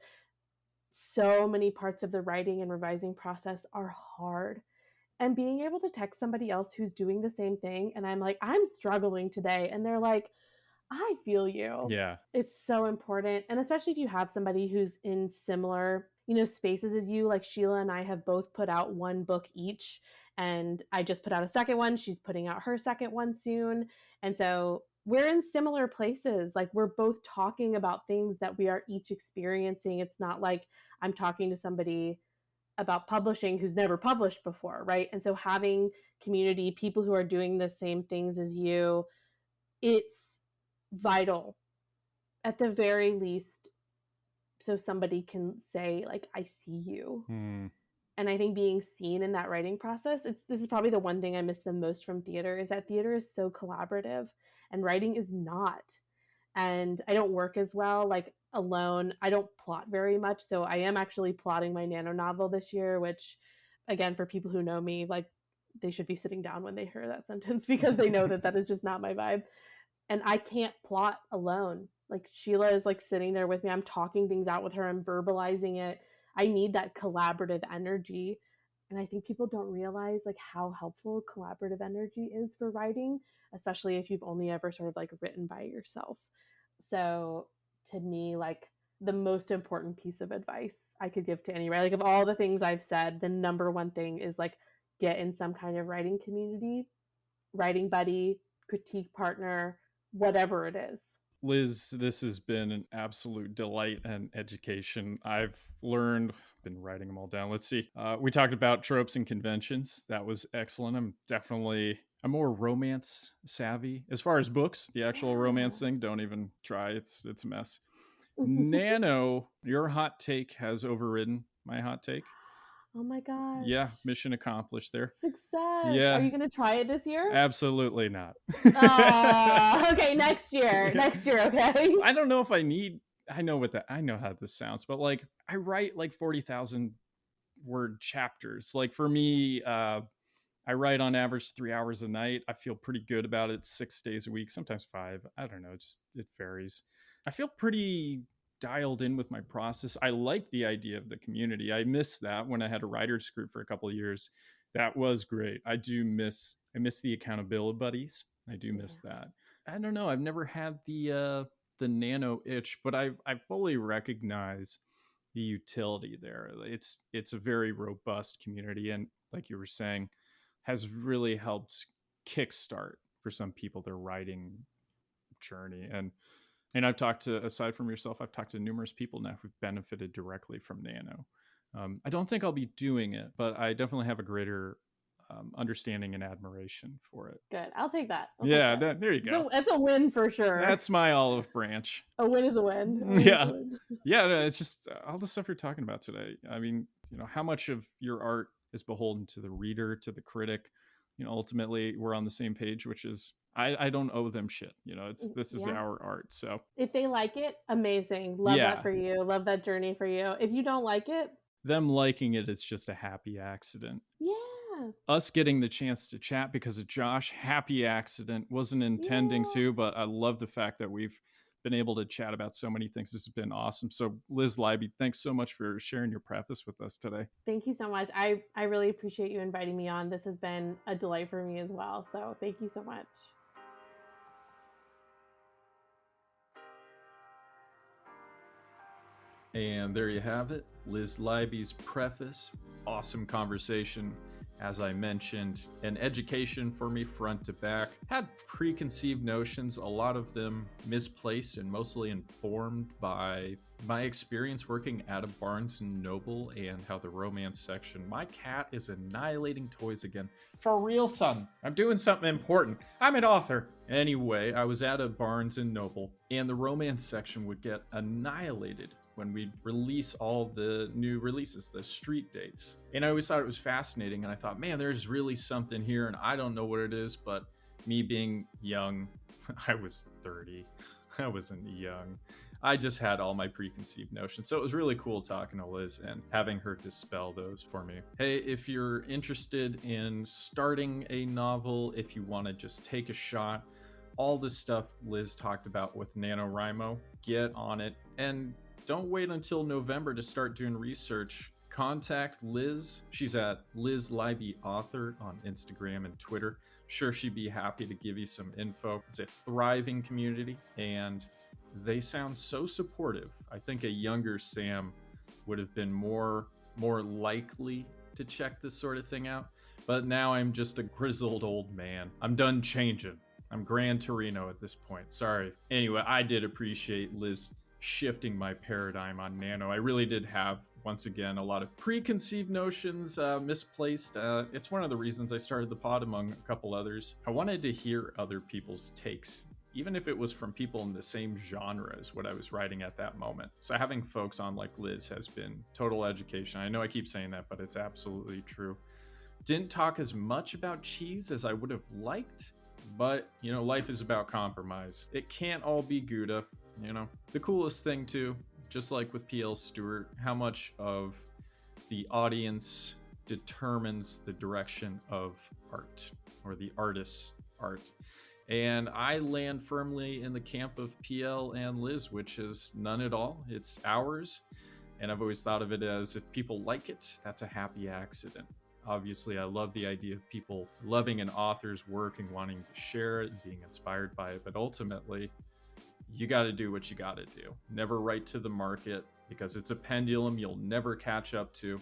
so many parts of the writing and revising process are hard. And being able to text somebody else who's doing the same thing, and I'm like, I'm struggling today, and they're like, I feel you. Yeah. It's so important. And especially if you have somebody who's in similar, spaces as you, like Sheila and I have both put out one book each, and I just put out a second one. She's putting out her second one soon. And so we're in similar places. Like, we're both talking about things that we are each experiencing. It's not like I'm talking to somebody about publishing who's never published before, right? And so having community, people who are doing the same things as you, it's vital at the very least, so somebody can say like, I see you. And I think being seen in that writing process, this is probably the one thing I miss the most from theater, is that theater is so collaborative and writing is not. And I don't work as well like alone. I don't plot very much, so I am actually plotting my Nano novel this year, which, again, for people who know me, like, they should be sitting down when they hear that sentence, because they know that is just not my vibe. And I can't plot alone. Like, Sheila is like sitting there with me. I'm talking things out with her. I'm verbalizing it. I need that collaborative energy. And I think people don't realize like how helpful collaborative energy is for writing, especially if you've only ever sort of like written by yourself. So to me, like, the most important piece of advice I could give to any writer, like, of all the things I've said, the number one thing is like, get in some kind of writing community, writing buddy, critique partner, whatever it is. Liz, this has been an absolute delight and education. I've been writing them all down. Let's see. We talked about tropes and conventions. That was excellent. I'm more romance savvy. As far as books, the actual romance thing, don't even try. It's a mess. Nano, your hot take has overridden my hot take. Oh my gosh. Yeah, mission accomplished there. Success. Yeah. Are you going to try it this year? Absolutely not. Okay, next year. Next year, okay? I don't know if I know how this sounds, but like, I write like 40,000 word chapters. Like, for me, I write on average 3 hours a night. I feel pretty good about it 6 days a week, sometimes 5. I don't know, it varies. I feel pretty dialed in with my process. I like the idea of the community. I miss that when I had a writer's group for a couple of years. That was great. I miss the accountability buddies. I do miss that. I don't know. I've never had the nano itch, but I fully recognize the utility there. It's a very robust community, and like you were saying, has really helped kickstart for some people their writing journey. And I've talked to, aside from yourself, I've talked to numerous people now who've benefited directly from nano. I don't think I'll be doing it, but I definitely have a greater understanding and admiration for it. Good. I'll take that. There you go. It's a win for sure. That's my olive branch. A win is a win. Yeah. No, it's just all the stuff you're talking about today. I mean, how much of your art is beholden to the reader, to the critic. Ultimately we're on the same page, which is I don't owe them shit. This is our art. So if they like it, amazing. Love that for you. Love that journey for you. If you don't like it, them liking it is just a happy accident. Yeah. Us getting the chance to chat because of Josh, happy accident. Wasn't intending to, but I love the fact that we've been able to chat about so many things. This has been awesome. So Liz Leiby, thanks so much for sharing your preface with us today. Thank you so much. I really appreciate you inviting me on. This has been a delight for me as well. So thank you so much. And there you have it, Liz Leiby's preface. Awesome conversation. As I mentioned, an education for me front to back. Had preconceived notions, a lot of them misplaced and mostly informed by my experience working at a Barnes & Noble and how the romance section, my cat is annihilating toys again. For real, son. I'm doing something important. I'm an author. Anyway, I was at a Barnes & Noble and the romance section would get annihilated when we release all the new releases, the street dates. And I always thought it was fascinating. And I thought, man, there's really something here. And I don't know what it is, but me being young, I was 30. I wasn't young. I just had all my preconceived notions. So it was really cool talking to Liz and having her dispel those for me. Hey, if you're interested in starting a novel, if you want to just take a shot, all the stuff Liz talked about with NaNoWriMo, get on it. And don't wait until November to start doing research. Contact Liz. She's at Liz Leiby Author on Instagram and Twitter. I'm sure she'd be happy to give you some info. It's a thriving community and they sound so supportive. I think a younger Sam would have been more likely to check this sort of thing out. But now I'm just a grizzled old man. I'm done changing. I'm Gran Torino at this point. Sorry. Anyway, I did appreciate Liz shifting my paradigm on nano. I really did have, once again, a lot of preconceived notions misplaced. It's one of the reasons I started the pod, among a couple others. I wanted to hear other people's takes, even if it was from people in the same genre as what I was writing at that moment. So having folks on like Liz has been total education. I know I keep saying that, but it's absolutely true. Didn't talk as much about cheese as I would have liked, but life is about compromise. It can't all be Gouda. The coolest thing too, just like with P.L. Stewart, how much of the audience determines the direction of art or the artist's art. And I land firmly in the camp of P.L. and Liz, which is none at all. It's ours. And I've always thought of it as if people like it, that's a happy accident. Obviously, I love the idea of people loving an author's work and wanting to share it and being inspired by it. But ultimately, you got to do what you got to do. Never write to the market because it's a pendulum you'll never catch up to.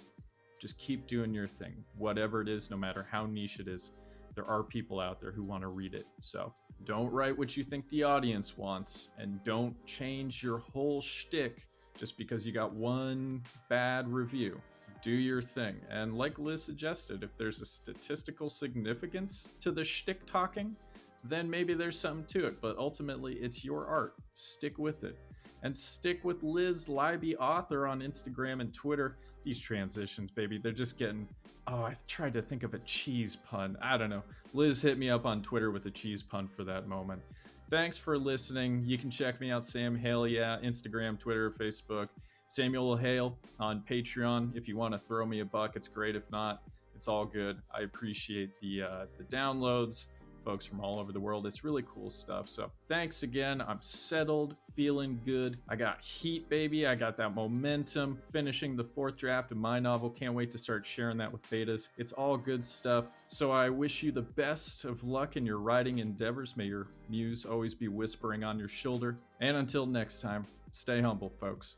Just keep doing your thing, whatever it is, no matter how niche it is. There are people out there who want to read it. So don't write what you think the audience wants, and don't change your whole shtick just because you got one bad review. Do your thing. And like Liz suggested, if there's a statistical significance to the shtick talking, then maybe there's something to it. But ultimately, it's your art. Stick with it. And stick with Liz Leiby Author on Instagram and Twitter. These transitions, baby, they're just getting... Oh, I've tried to think of a cheese pun. I don't know. Liz hit me up on Twitter with a cheese pun for that moment. Thanks for listening. You can check me out, Sam Hale, Instagram, Twitter, Facebook. Samuel Hale on Patreon. If you want to throw me a buck, it's great. If not, It's all good. I appreciate the downloads, folks from all over the world. It's really cool stuff. So thanks again. I'm settled, feeling good. I got heat, baby. I got that momentum. Finishing the 4th draft of my novel. Can't wait to start sharing that with betas. It's all good stuff. So I wish you the best of luck in your writing endeavors. May your muse always be whispering on your shoulder. And until next time, stay humble, folks.